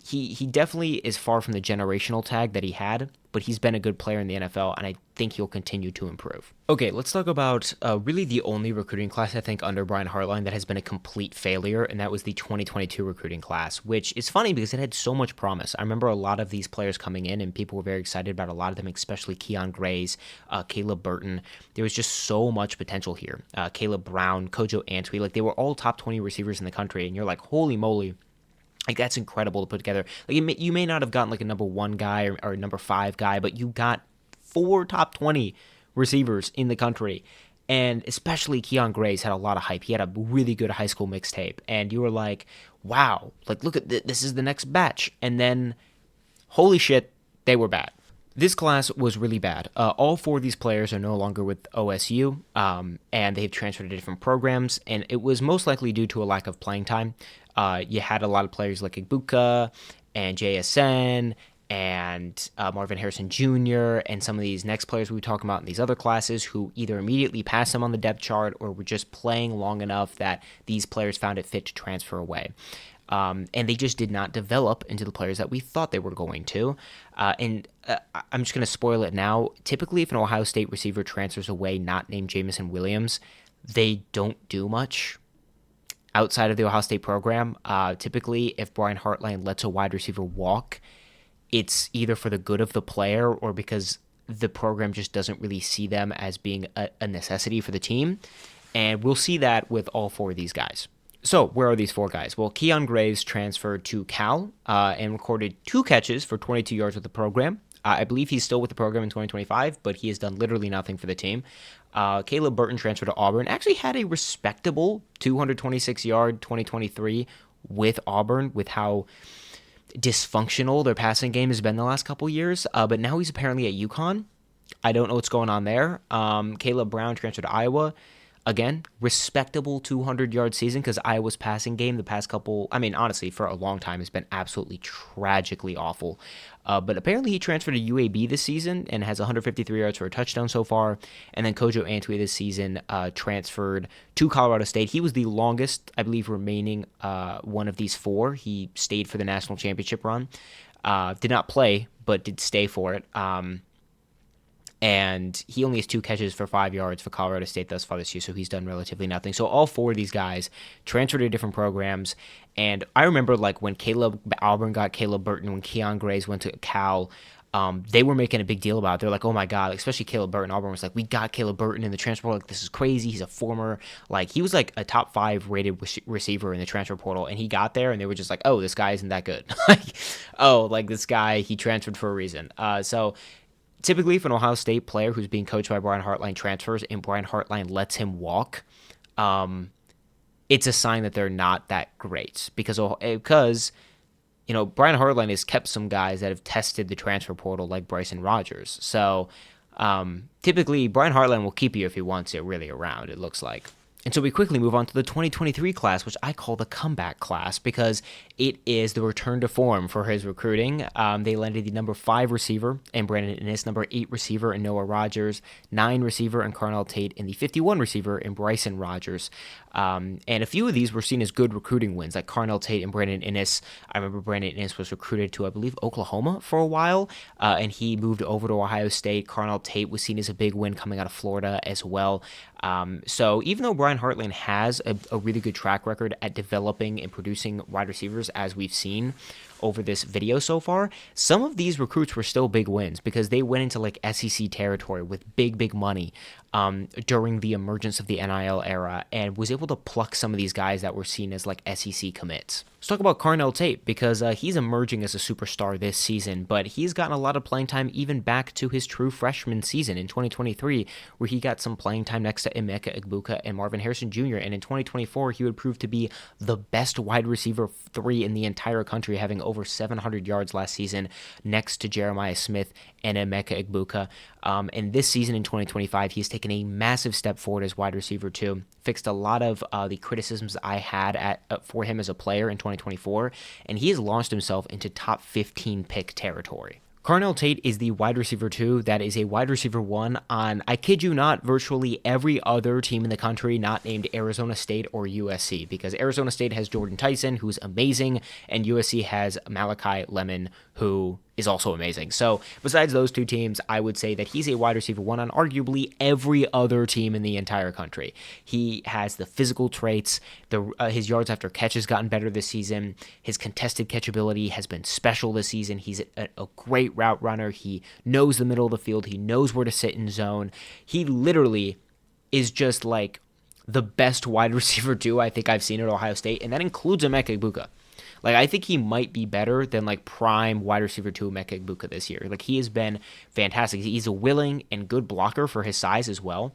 He definitely is far from the generational tag that he had, but he's been a good player in the NFL, and I think he'll continue to improve. Okay, let's talk about really the only recruiting class, I think, under Brian Hartline that has been a complete failure, and that was the 2022 recruiting class, which is funny because it had so much promise. I remember a lot of these players coming in, and people were very excited about a lot of them, especially Keon Grays, Caleb Burton. There was just so much potential here. Caleb Brown, Kojo Antwi, like they were all top 20 receivers in the country, and you're like, holy moly. Like, that's incredible to put together. Like, you may not have gotten, like, a number 1 guy or a number 5 guy, but you got 4 top 20 receivers in the country. And especially Keon Grays had a lot of hype. He had a really good high school mixtape. And you were like, wow, like, look at this is the next batch. And then, holy shit, they were bad. This class was really bad. All 4 of these players are no longer with OSU, and they've transferred to different programs, and it was most likely due to a lack of playing time. You had a lot of players like Egbuka and JSN and Marvin Harrison Jr. and some of these next players we were talking about in these other classes who either immediately passed them on the depth chart or were just playing long enough that these players found it fit to transfer away. And they just did not develop into the players that we thought they were going to. I'm just going to spoil it now. Typically, if an Ohio State receiver transfers away not named Jameson Williams, they don't do much outside of the Ohio State program. Typically, if Brian Hartline lets a wide receiver walk, it's either for the good of the player or because the program just doesn't really see them as being a necessity for the team. And we'll see that with all 4 of these guys. So, where are these 4 guys? Well, Keon Graves transferred to Cal and recorded 2 catches for 22 yards with the program. I believe he's still with the program in 2025, but he has done literally nothing for the team. Caleb Burton transferred to Auburn. Actually had a respectable 226-yard 2023 with Auburn, with how dysfunctional their passing game has been the last couple years. But now he's apparently at UConn. I don't know what's going on there. Caleb Brown transferred to Iowa. Again, respectable 200-yard season because Iowa's passing game the past couple, honestly, for a long time has been absolutely tragically awful. But apparently he transferred to UAB this season and has 153 yards for a touchdown so far. And then Kojo Antwi this season transferred to Colorado State. He was the longest, I believe, remaining one of these 4. He stayed for the national championship run. Did not play, but did stay for it. And he only has 2 catches for 5 yards for Colorado State thus far this year, so he's done relatively nothing. So all 4 of these guys transferred to different programs, and I remember like when Auburn got Caleb Burton, when Keon Grays went to Cal, they were making a big deal about it. They're like, oh my God, especially Caleb Burton. Auburn was like, we got Caleb Burton in the transfer portal. Like, this is crazy. He's a former, he was like a top 5 rated receiver in the transfer portal, and he got there, and they were just like, oh, this guy isn't that good. This guy, he transferred for a reason. So typically, if an Ohio State player who's being coached by Brian Hartline transfers and Brian Hartline lets him walk, it's a sign that they're not that great because Brian Hartline has kept some guys that have tested the transfer portal like Bryson Rogers. So typically, Brian Hartline will keep you if he wants it really around, it looks like. And so we quickly move on to the 2023 class, which I call the comeback class because it is the return to form for his recruiting. They landed the number 5 receiver in Brandon Inniss, number 8 receiver in Noah Rogers, 9 receiver in Carnell Tate, and the 51 receiver in Bryson Rogers. And a few of these were seen as good recruiting wins, like Carnell Tate and Brandon Inniss. I remember Brandon Inniss was recruited to, I believe, Oklahoma for a while, and he moved over to Ohio State. Carnell Tate was seen as a big win coming out of Florida as well. So even though Brian Hartline has a really good track record at developing and producing wide receivers, as we've seen over this video so far, some of these recruits were still big wins because they went into like SEC territory with big money during the emergence of the NIL era and was able to pluck some of these guys that were seen as like SEC commits. Let's talk about Carnell Tate because he's emerging as a superstar this season, but he's gotten a lot of playing time even back to his true freshman season in 2023, where he got some playing time next to Emeka Egbuka and Marvin Harrison Jr. And in 2024, he would prove to be the best wide receiver 3 in the entire country, having over 700 yards last season next to Jeremiah Smith and Emeka Egbuka. And this season in 2025, he's taken a massive step forward as wide receiver 2, fixed a lot of the criticisms I had for him as a player in 2024, and he has launched himself into top 15 pick territory. Carnell Tate is the wide receiver 2 that is a wide receiver 1 on, I kid you not, virtually every other team in the country not named Arizona State or USC, because Arizona State has Jordan Tyson, who's amazing, and USC has Malachi Lemon, who is also amazing. So besides those two teams, I would say that he's a wide receiver 1 on arguably every other team in the entire country. He has the physical traits. His yards after catch has gotten better this season. His contested catchability has been special this season. He's a great route runner. He knows the middle of the field. He knows where to sit in zone. He literally is just like the best wide receiver 2 I think I've seen at Ohio State, and that includes Emeka Egbuka. Like, I think he might be better than, like, prime wide receiver 2 Emeka Egbuka this year. Like, he has been fantastic. He's a willing and good blocker for his size as well.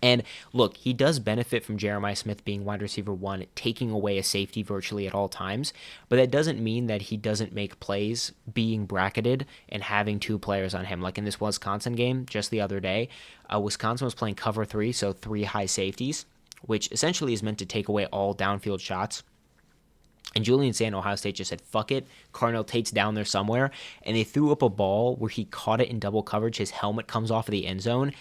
And, look, he does benefit from Jeremiah Smith being wide receiver 1, taking away a safety virtually at all times. But that doesn't mean that he doesn't make plays being bracketed and having 2 players on him. Like in this Wisconsin game just the other day, Wisconsin was playing cover 3, so 3 high safeties, which essentially is meant to take away all downfield shots. And Julian Fleming, Ohio State, just said, fuck it, Carnell Tate's down there somewhere. And they threw up a ball where he caught it in double coverage. His helmet comes off of the end zone.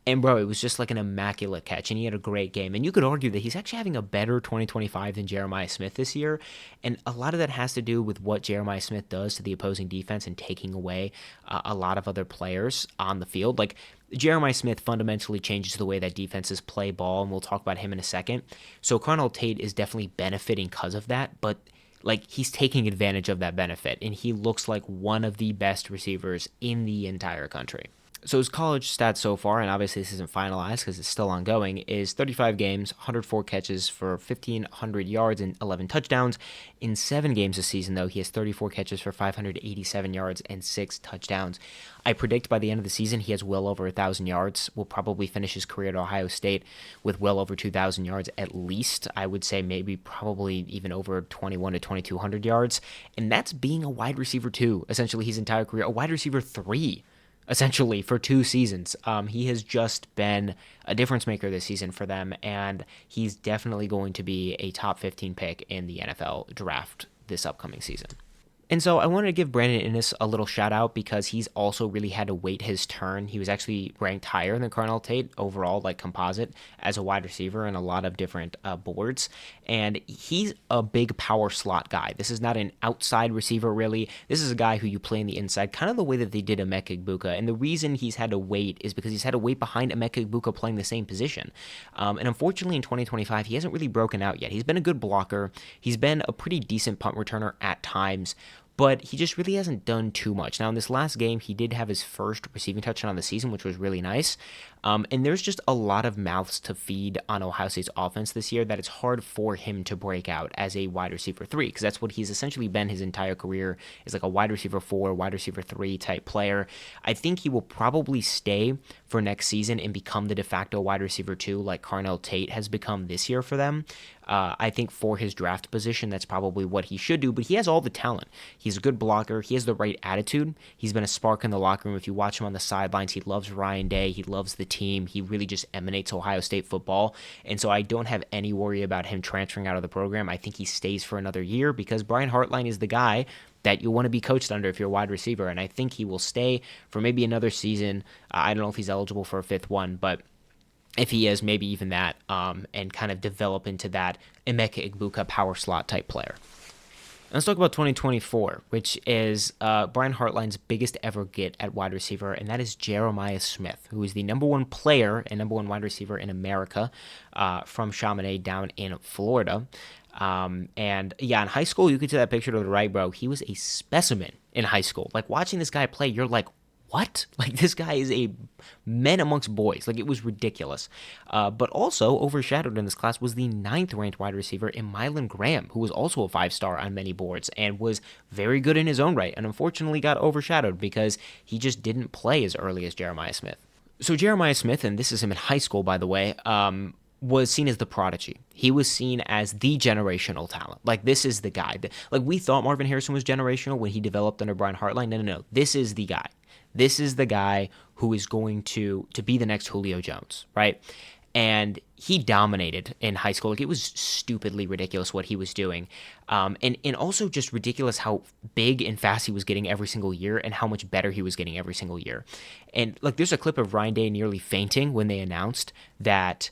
And, bro, it was just like an immaculate catch, and he had a great game. And you could argue that he's actually having a better 2025 than Jeremiah Smith this year. And a lot of that has to do with what Jeremiah Smith does to the opposing defense and taking away a lot of other players on the field. Like, Jeremiah Smith fundamentally changes the way that defenses play ball, and we'll talk about him in a second. So Carnell Tate is definitely benefiting because of that, but like, he's taking advantage of that benefit, and he looks like one of the best receivers in the entire country. So his college stats so far, and obviously this isn't finalized because it's still ongoing, is 35 games, 104 catches for 1,500 yards and 11 touchdowns. In 7 games this season, though, he has 34 catches for 587 yards and 6 touchdowns. I predict by the end of the season he has well over 1,000 yards. Will probably finish his career at Ohio State with well over 2,000 yards at least. I would say maybe probably even over 21 to 2,200 yards. And that's being a wide receiver 2, essentially his entire career, a wide receiver 3. Essentially, for 2 seasons. He has just been a difference maker this season for them, and he's definitely going to be a top 15 pick in the NFL draft this upcoming season. And so I wanted to give Brandon Inniss a little shout out because he's also really had to wait his turn. He was actually ranked higher than Carnell Tate overall, like composite, as a wide receiver in a lot of different boards. And he's a big power slot guy. This is not an outside receiver, really. This is a guy who you play in the inside, kind of the way that they did Emeka Egbuka. And the reason he's had to wait is because he's had to wait behind Emeka Egbuka playing the same position. And unfortunately, in 2025, he hasn't really broken out yet. He's been a good blocker. He's been a pretty decent punt returner at times, but he just really hasn't done too much. Now, in this last game, he did have his first receiving touchdown of the season, which was really nice. And there's just a lot of mouths to feed on Ohio State's offense this year that it's hard for him to break out as a wide receiver 3, because that's what he's essentially been his entire career, is like a wide receiver 4, wide receiver 3 type player. I think he will probably stay for next season and become the de facto wide receiver 2 like Carnell Tate has become this year for them. I think for his draft position, that's probably what he should do, but he has all the talent. He's a good blocker. He has the right attitude. He's been a spark in the locker room. If you watch him on the sidelines, he loves Ryan Day. He loves the team. He really just emanates Ohio State football, and so I don't have any worry about him transferring out of the program. I think he stays for another year because Brian Hartline is the guy that you want to be coached under if you're a wide receiver, and I think he will stay for maybe another season. I don't know if he's eligible for a 5th one, but if he is, maybe even that, and kind of develop into that Emeka Egbuka power slot type player. Let's talk about 2024, which is Brian Hartline's biggest ever get at wide receiver, and that is Jeremiah Smith, who is the number 1 player and number 1 wide receiver in America from Chaminade down in Florida. And yeah, in high school, you could see that picture to the right, bro. He was a specimen in high school. Like, watching this guy play, you're like, what? Like, this guy is a man amongst boys. Like, it was ridiculous. But also overshadowed in this class was the 9th ranked wide receiver in Mylan Graham, who was also a 5-star on many boards and was very good in his own right, and unfortunately got overshadowed because he just didn't play as early as Jeremiah Smith. So Jeremiah Smith, and this is him in high school, by the way, was seen as the prodigy. He was seen as the generational talent. Like, this is the guy. Like, we thought Marvin Harrison was generational when he developed under Brian Hartline. No. This is the guy. This is the guy who is going to be the next Julio Jones, right? and he dominated in high school. Like, it was stupidly ridiculous what he was doing. And also just ridiculous how big and fast he was getting every single year and how much better he was getting every single year. And like, there's a clip of Ryan Day nearly fainting when they announced that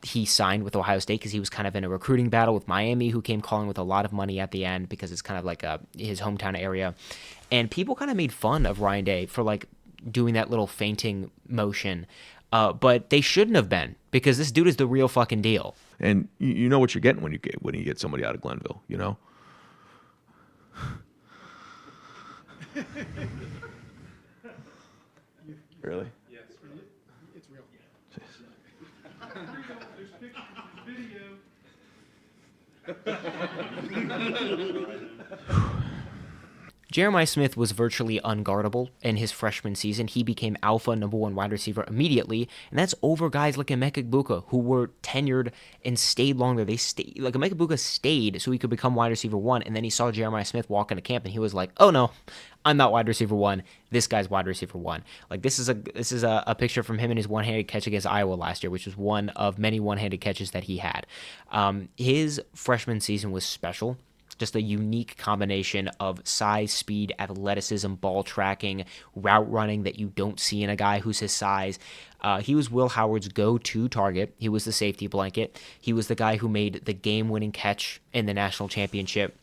he signed with Ohio State, because he was kind of in a recruiting battle with Miami, who came calling with a lot of money at the end because it's kind of like his hometown area. And people kind of made fun of Ryan Day for like doing that little fainting motion. But they shouldn't have been, because this dude is the real fucking deal. And you know what you're getting when you get somebody out of Glenville, you know? Really? Yes, it's real. There's video. Jeremiah Smith was virtually unguardable in his freshman season. He became alpha number one wide receiver immediately, and that's over guys like Emeka Egbuka, who were tenured and stayed longer. Like, Emeka Egbuka stayed so he could become wide receiver one, and then he saw Jeremiah Smith walk into camp, and he was like, "Oh no, I'm not wide receiver one. This guy's wide receiver one." Like, this is a picture from him in his one-handed catch against Iowa last year, which was one of many one-handed catches that he had. His freshman season was special. Just a unique combination of size, speed, athleticism, ball tracking, route running that you don't see in a guy who's his size. He was Will Howard's go-to target. He was the safety blanket. He was the guy who made the game-winning catch in the national championship.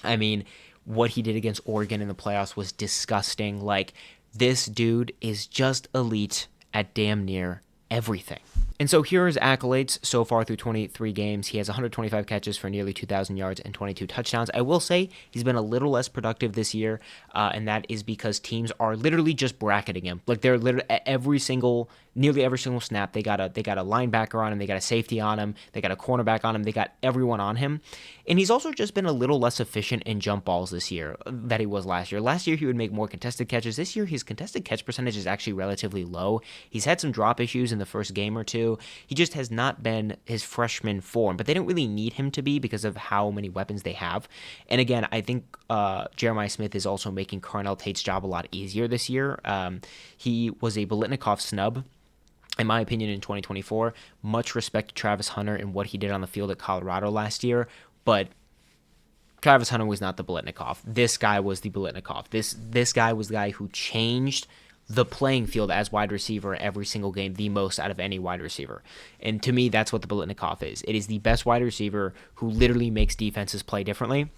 I mean, what he did against Oregon in the playoffs was disgusting. Like, this dude is just elite at damn near everything. And so here are his accolades so far through 23 games. He has 125 catches for nearly 2,000 yards and 22 touchdowns. I will say he's been a little less productive this year, and that is because teams are literally just bracketing him. Like, they're literally nearly every single snap, they got a linebacker on him, they got a safety on him, they got a cornerback on him, they got everyone on him. And he's also just been a little less efficient in jump balls this year than he was last year. Last year he would make more contested catches. This year his contested catch percentage is actually relatively low. He's had some drop issues in the first game or two. He just has not been his freshman form, but they don't really need him to be because of how many weapons they have. And again, I think Jeremiah Smith is also making Carnell Tate's job a lot easier this year. He was a Biletnikoff snub, in my opinion, in 2024. Much respect to Travis Hunter and what he did on the field at Colorado last year, but Travis Hunter was not the Biletnikoff. This guy was the Biletnikoff. This guy was the guy who changed the playing field as wide receiver every single game the most out of any wide receiver. And to me, that's what the Biletnikoff is. It is the best wide receiver who literally makes defenses play differently.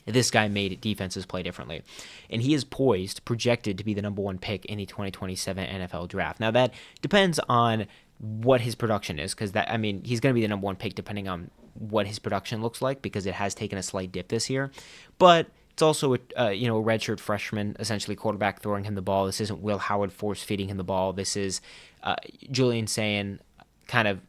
This guy made defenses play differently. And he is projected to be the number one pick in the 2027 NFL draft. Now, that depends on what his production is, because he's going to be the number one pick depending on what his production looks like, because it has taken a slight dip this year. But it's also a redshirt freshman, essentially quarterback throwing him the ball. This isn't Will Howard force feeding him the ball. This is Julian saying, kind of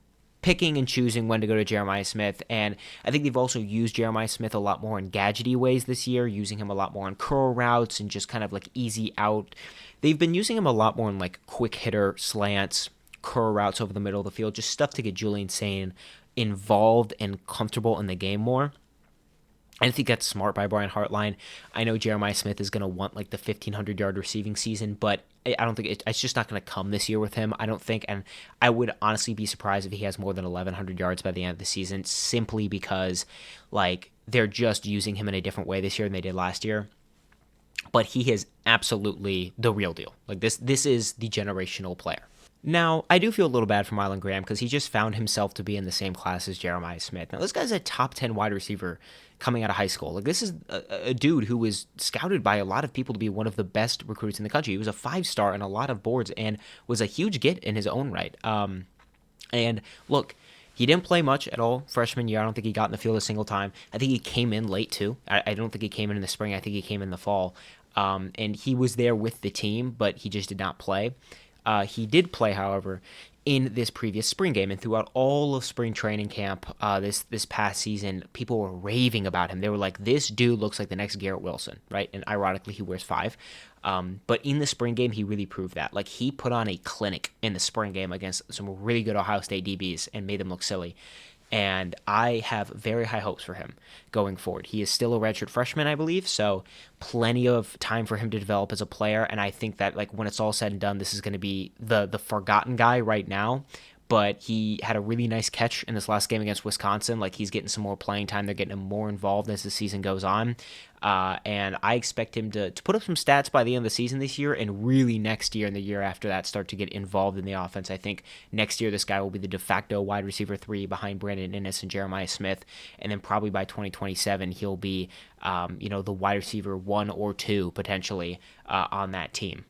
picking and choosing when to go to Jeremiah Smith. And I think they've also used Jeremiah Smith a lot more in gadgety ways this year, using him a lot more on curl routes and just kind of like easy out. They've been using him a lot more in like quick hitter slants, curl routes over the middle of the field, just stuff to get Julian Sane involved and comfortable in the game more. I think that's smart by Brian Hartline. I know Jeremiah Smith is going to want like the 1,500-yard receiving season, but I don't think it's just not going to come this year with him, I don't think. And I would honestly be surprised if he has more than 1,100 yards by the end of the season, simply because like they're just using him in a different way this year than they did last year. But he is absolutely the real deal. Like this is the generational player. Now, I do feel a little bad for Mylan Graham because he just found himself to be in the same class as Jeremiah Smith. Now, this guy's a top 10 wide receiver coming out of high school. Like, this is a dude who was scouted by a lot of people to be one of the best recruits in the country. He was a 5-star on a lot of boards and was a huge get in his own right. And look, he didn't play much at all freshman year. I don't think he got in the field a single time. I think he came in late, too. I don't think he came in the spring. I think he came in the fall. And he was there with the team, but he just did not play. He did play, however, in this previous spring game, and throughout all of spring training camp this past season, people were raving about him. They were like, this dude looks like the next Garrett Wilson, right? And ironically, he wears 5. But in the spring game, he really proved that. Like, he put on a clinic in the spring game against some really good Ohio State DBs and made them look silly. And I have very high hopes for him going forward. He is still a redshirt freshman, I believe, so plenty of time for him to develop as a player. And I think that like when it's all said and done, this is going to be the forgotten guy right now. but he had a really nice catch in this last game against Wisconsin. Like, he's getting some more playing time. They're getting him more involved as the season goes on. And I expect him to put up some stats by the end of the season this year, and really next year and the year after that start to get involved in the offense. I think next year this guy will be the de facto wide receiver 3 behind Brandon Inniss and Jeremiah Smith, and then probably by 2027 he'll be the wide receiver 1 or 2 potentially on that team.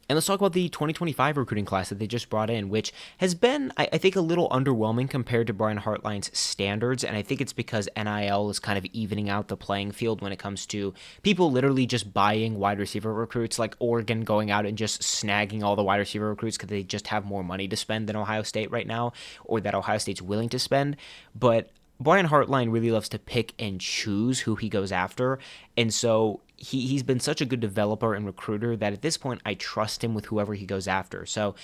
And let's talk about the 2025 recruiting class that they just brought in, which has been, I think, a little underwhelming compared to Brian Hartline's standards. And I think it's because NIL is kind of evening out the playing field when it comes to people literally just buying wide receiver recruits, like Oregon going out and just snagging all the wide receiver recruits because they just have more money to spend than Ohio State right now, or that Ohio State's willing to spend. But Brian Hartline really loves to pick and choose who he goes after. And so he's been such a good developer and recruiter that at this point I trust him with whoever he goes after. So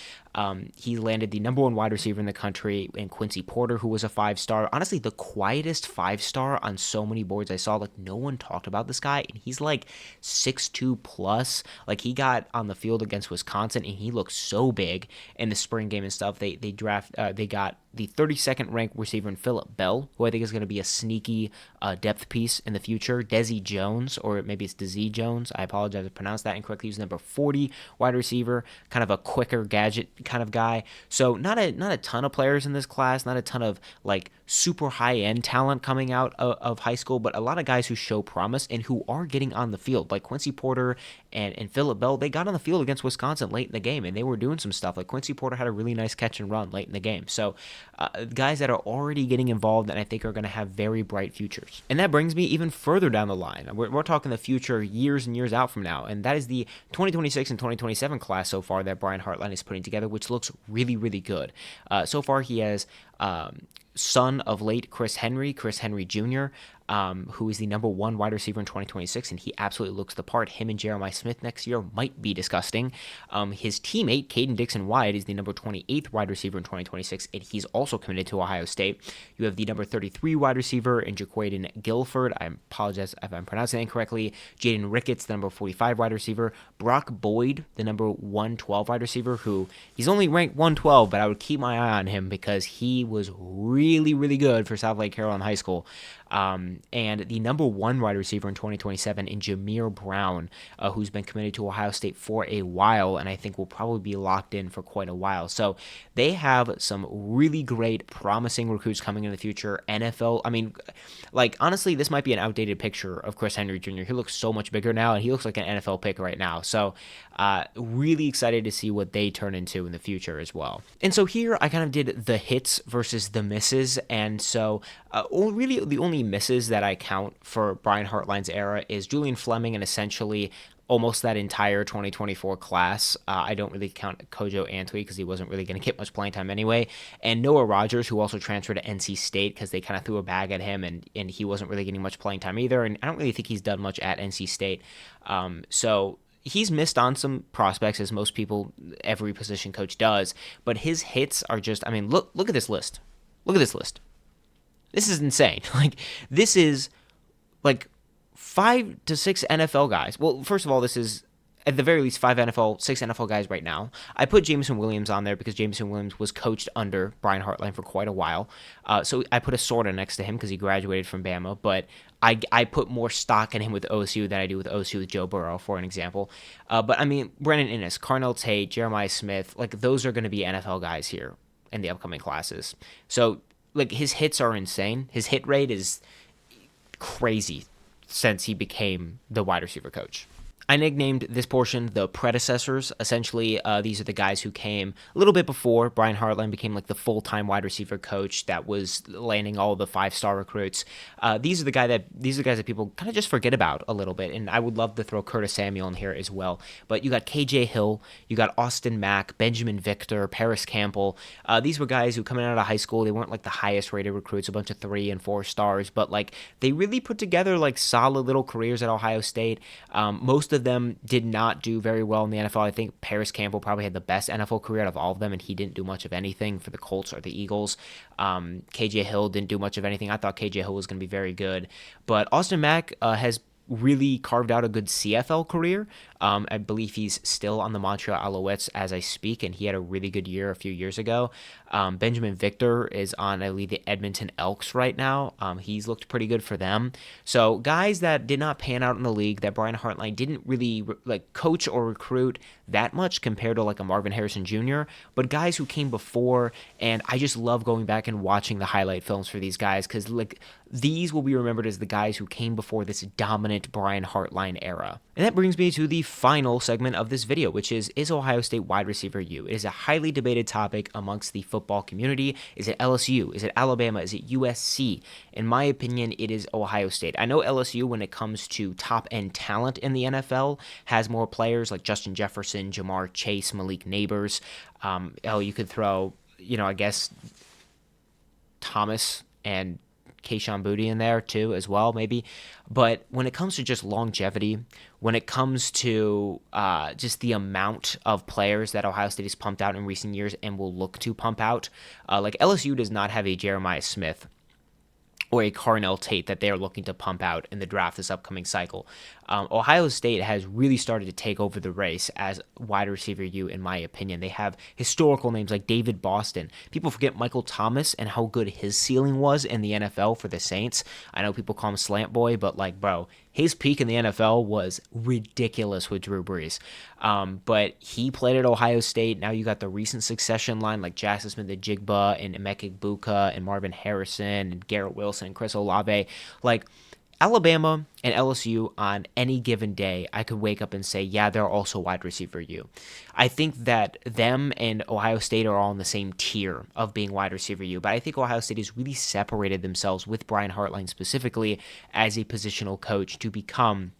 he landed the number 1 wide receiver in the country in Quincy Porter, who was a 5-star. Honestly, the quietest 5-star on so many boards I saw. Like, no one talked about this guy, and he's like 6'2 plus. Like, he got on the field against Wisconsin, and he looked so big in the spring game and stuff. They got the 32nd ranked receiver in Phillip Bell, who I think is going to be a sneaky depth piece in the future. Desi Jones, or maybe it's Desi Jones. I apologize if I pronounced that incorrectly. He's number 40 wide receiver, kind of a quicker gadget kind of guy. So not a ton of players in this class, not a ton of like super high-end talent coming out of high school, but a lot of guys who show promise and who are getting on the field. Like Quincy Porter and Phillip Bell, they got on the field against Wisconsin late in the game, and they were doing some stuff. Like Quincy Porter had a really nice catch and run late in the game. So guys that are already getting involved and I think are going to have very bright futures. And that brings me even further down the line. We're talking the future years and years out from now, and that is the 2026 and 2027 class so far that Brian Hartline is putting together, which looks really, really good. So far he has son of late Chris Henry Jr., who is the number 1 wide receiver in 2026, and he absolutely looks the part. Him and Jeremiah Smith next year might be disgusting. His teammate, Caden Dixon-White, is the number 28th wide receiver in 2026, and he's also committed to Ohio State. You have the number 33 wide receiver in Jaquaden Guilford. I apologize if I'm pronouncing that incorrectly. Jaden Ricketts, the number 45 wide receiver. Brock Boyd, the number 112 wide receiver, who he's only ranked 112, but I would keep my eye on him because he was really, really good for South Lake Carolina High School. And the number 1 wide receiver in 2027 in Jameer Brown, who's been committed to Ohio State for a while, and I think will probably be locked in for quite a while. So they have some really great, promising recruits coming in the future. NFL, I mean, like, honestly, this might be an outdated picture of Chris Henry Jr. He looks so much bigger now, and he looks like an NFL pick right now. So really excited to see what they turn into in the future as well. And so here I kind of did the hits versus the misses, and so really the only misses that I count for Brian Hartline's era is Julian Fleming and essentially almost that entire 2024 class. I don't really count Kojo Antwi because he wasn't really going to get much playing time anyway. And Noah Rogers, who also transferred to NC State because they kind of threw a bag at him and he wasn't really getting much playing time either. And I don't really think he's done much at NC State. So he's missed on some prospects, as most people, every position coach does. But his hits are just, I mean, look at this list. Look at this list. This is insane. Like, this is like 5 to 6 NFL guys. Well, first of all, this is at the very least 6 NFL guys right now. I put Jameson Williams on there because Jameson Williams was coached under Brian Hartline for quite a while. So I put a sorta next to him because he graduated from Bama, but I put more stock in him with OSU than I do with OSU with Joe Burrow, for an example. But I mean, Brandon Inniss, Carnell Tate, Jeremiah Smith, like, those are going to be NFL guys here in the upcoming classes. So, like, his hits are insane. His hit rate is crazy since he became the wide receiver coach. I nicknamed this portion the Predecessors. Essentially, these are the guys who came a little bit before Brian Hartline became like the full-time wide receiver coach that was landing all the 5-star recruits. These are the guys that people kind of just forget about a little bit, and I would love to throw Curtis Samuel in here as well. But you got KJ Hill, you got Austin Mack, Benjamin Victor, Paris Campbell. These were guys who coming out of high school, they weren't like the highest rated recruits, a bunch of 3 and 4 stars, but like they really put together like solid little careers at Ohio State. Most of them did not do very well in the NFL. I think Paris Campbell probably had the best NFL career out of all of them, and he didn't do much of anything for the Colts or the Eagles. KJ Hill didn't do much of anything. I thought KJ Hill was going to be very good, but Austin Mack has really carved out a good CFL career. I believe he's still on the Montreal Alouettes as I speak, and he had a really good year a few years ago. Benjamin Victor is on, I believe, the Edmonton Elks right now. He's looked pretty good for them. So guys that did not pan out in the league, that Brian Hartline didn't really coach or recruit that much compared to like a Marvin Harrison Jr., but guys who came before, and I just love going back and watching the highlight films for these guys because like these will be remembered as the guys who came before this dominant Brian Hartline era. And that brings me to the final segment of this video, which is Ohio State wide receiver U? It is a highly debated topic amongst the football community. Is it LSU? Is it Alabama? Is it USC? In my opinion, it is Ohio State. I know LSU, when it comes to top-end talent in the NFL, has more players like Justin Jefferson, Jamar Chase, Malik Neighbors. You could throw, I guess Thomas and Kayshon Boutte in there too as well, maybe. But when it comes to just longevity, when it comes to just the amount of players that Ohio State has pumped out in recent years and will look to pump out, like LSU does not have a Jeremiah Smith or a Carnell Tate that they are looking to pump out in the draft this upcoming cycle. Ohio State has really started to take over the race as wide receiver U, in my opinion. They have historical names like David Boston. People forget Michael Thomas and how good his ceiling was in the NFL for the Saints. I know people call him Slant Boy, but bro, his peak in the NFL was ridiculous with Drew Brees. But he played at Ohio State. Now you got the recent succession line like Jaxon Smith-Njigba and Emeka Egbuka and Marvin Harrison and Garrett Wilson and Chris Olave. Alabama and LSU on any given day, I could wake up and say, yeah, they're also wide receiver U. I think that them and Ohio State are all in the same tier of being wide receiver U, but I think Ohio State has really separated themselves with Brian Hartline specifically as a positional coach to become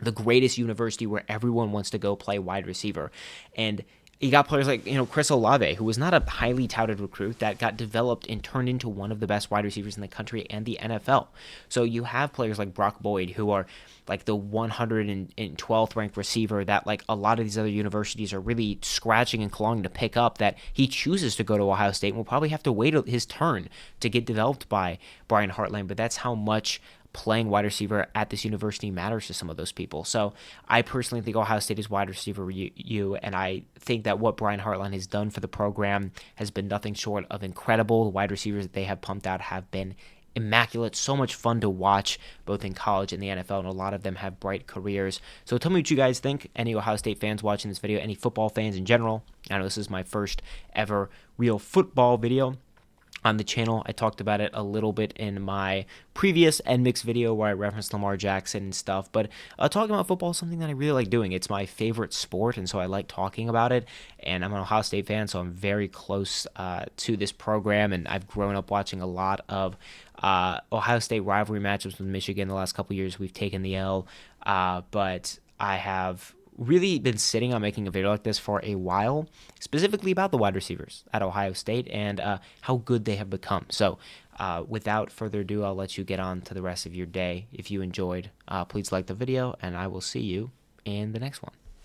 the greatest university where everyone wants to go play wide receiver. And you got players like, Chris Olave, who was not a highly touted recruit that got developed and turned into one of the best wide receivers in the country and the NFL. So you have players like Brock Boyd, who are like the 112th ranked receiver that like a lot of these other universities are really scratching and clawing to pick up, that he chooses to go to Ohio State and will probably have to wait his turn to get developed by Brian Hartline. But that's how much playing wide receiver at this university matters to some of those people. So I personally think Ohio State is wide receiver U, and I think that what Brian Hartline has done for the program has been nothing short of incredible. The wide receivers that they have pumped out have been immaculate, so much fun to watch, both in college and the NFL, and a lot of them have bright careers. So tell me what you guys think, any Ohio State fans watching this video, any football fans in general. I know this is my first ever real football video on the channel. I talked about it a little bit in my previous NMIX video where I referenced Lamar Jackson and stuff, but talking about football is something that I really like doing. It's my favorite sport, and so I like talking about it, and I'm an Ohio State fan, so I'm very close to this program, and I've grown up watching a lot of Ohio State rivalry matchups with Michigan the last couple years. We've taken the L, but I have really been sitting on making a video like this for a while, specifically about the wide receivers at Ohio State and how good they have become. So without further ado, I'll let you get on to the rest of your day. If you enjoyed, please like the video, and I will see you in the next one.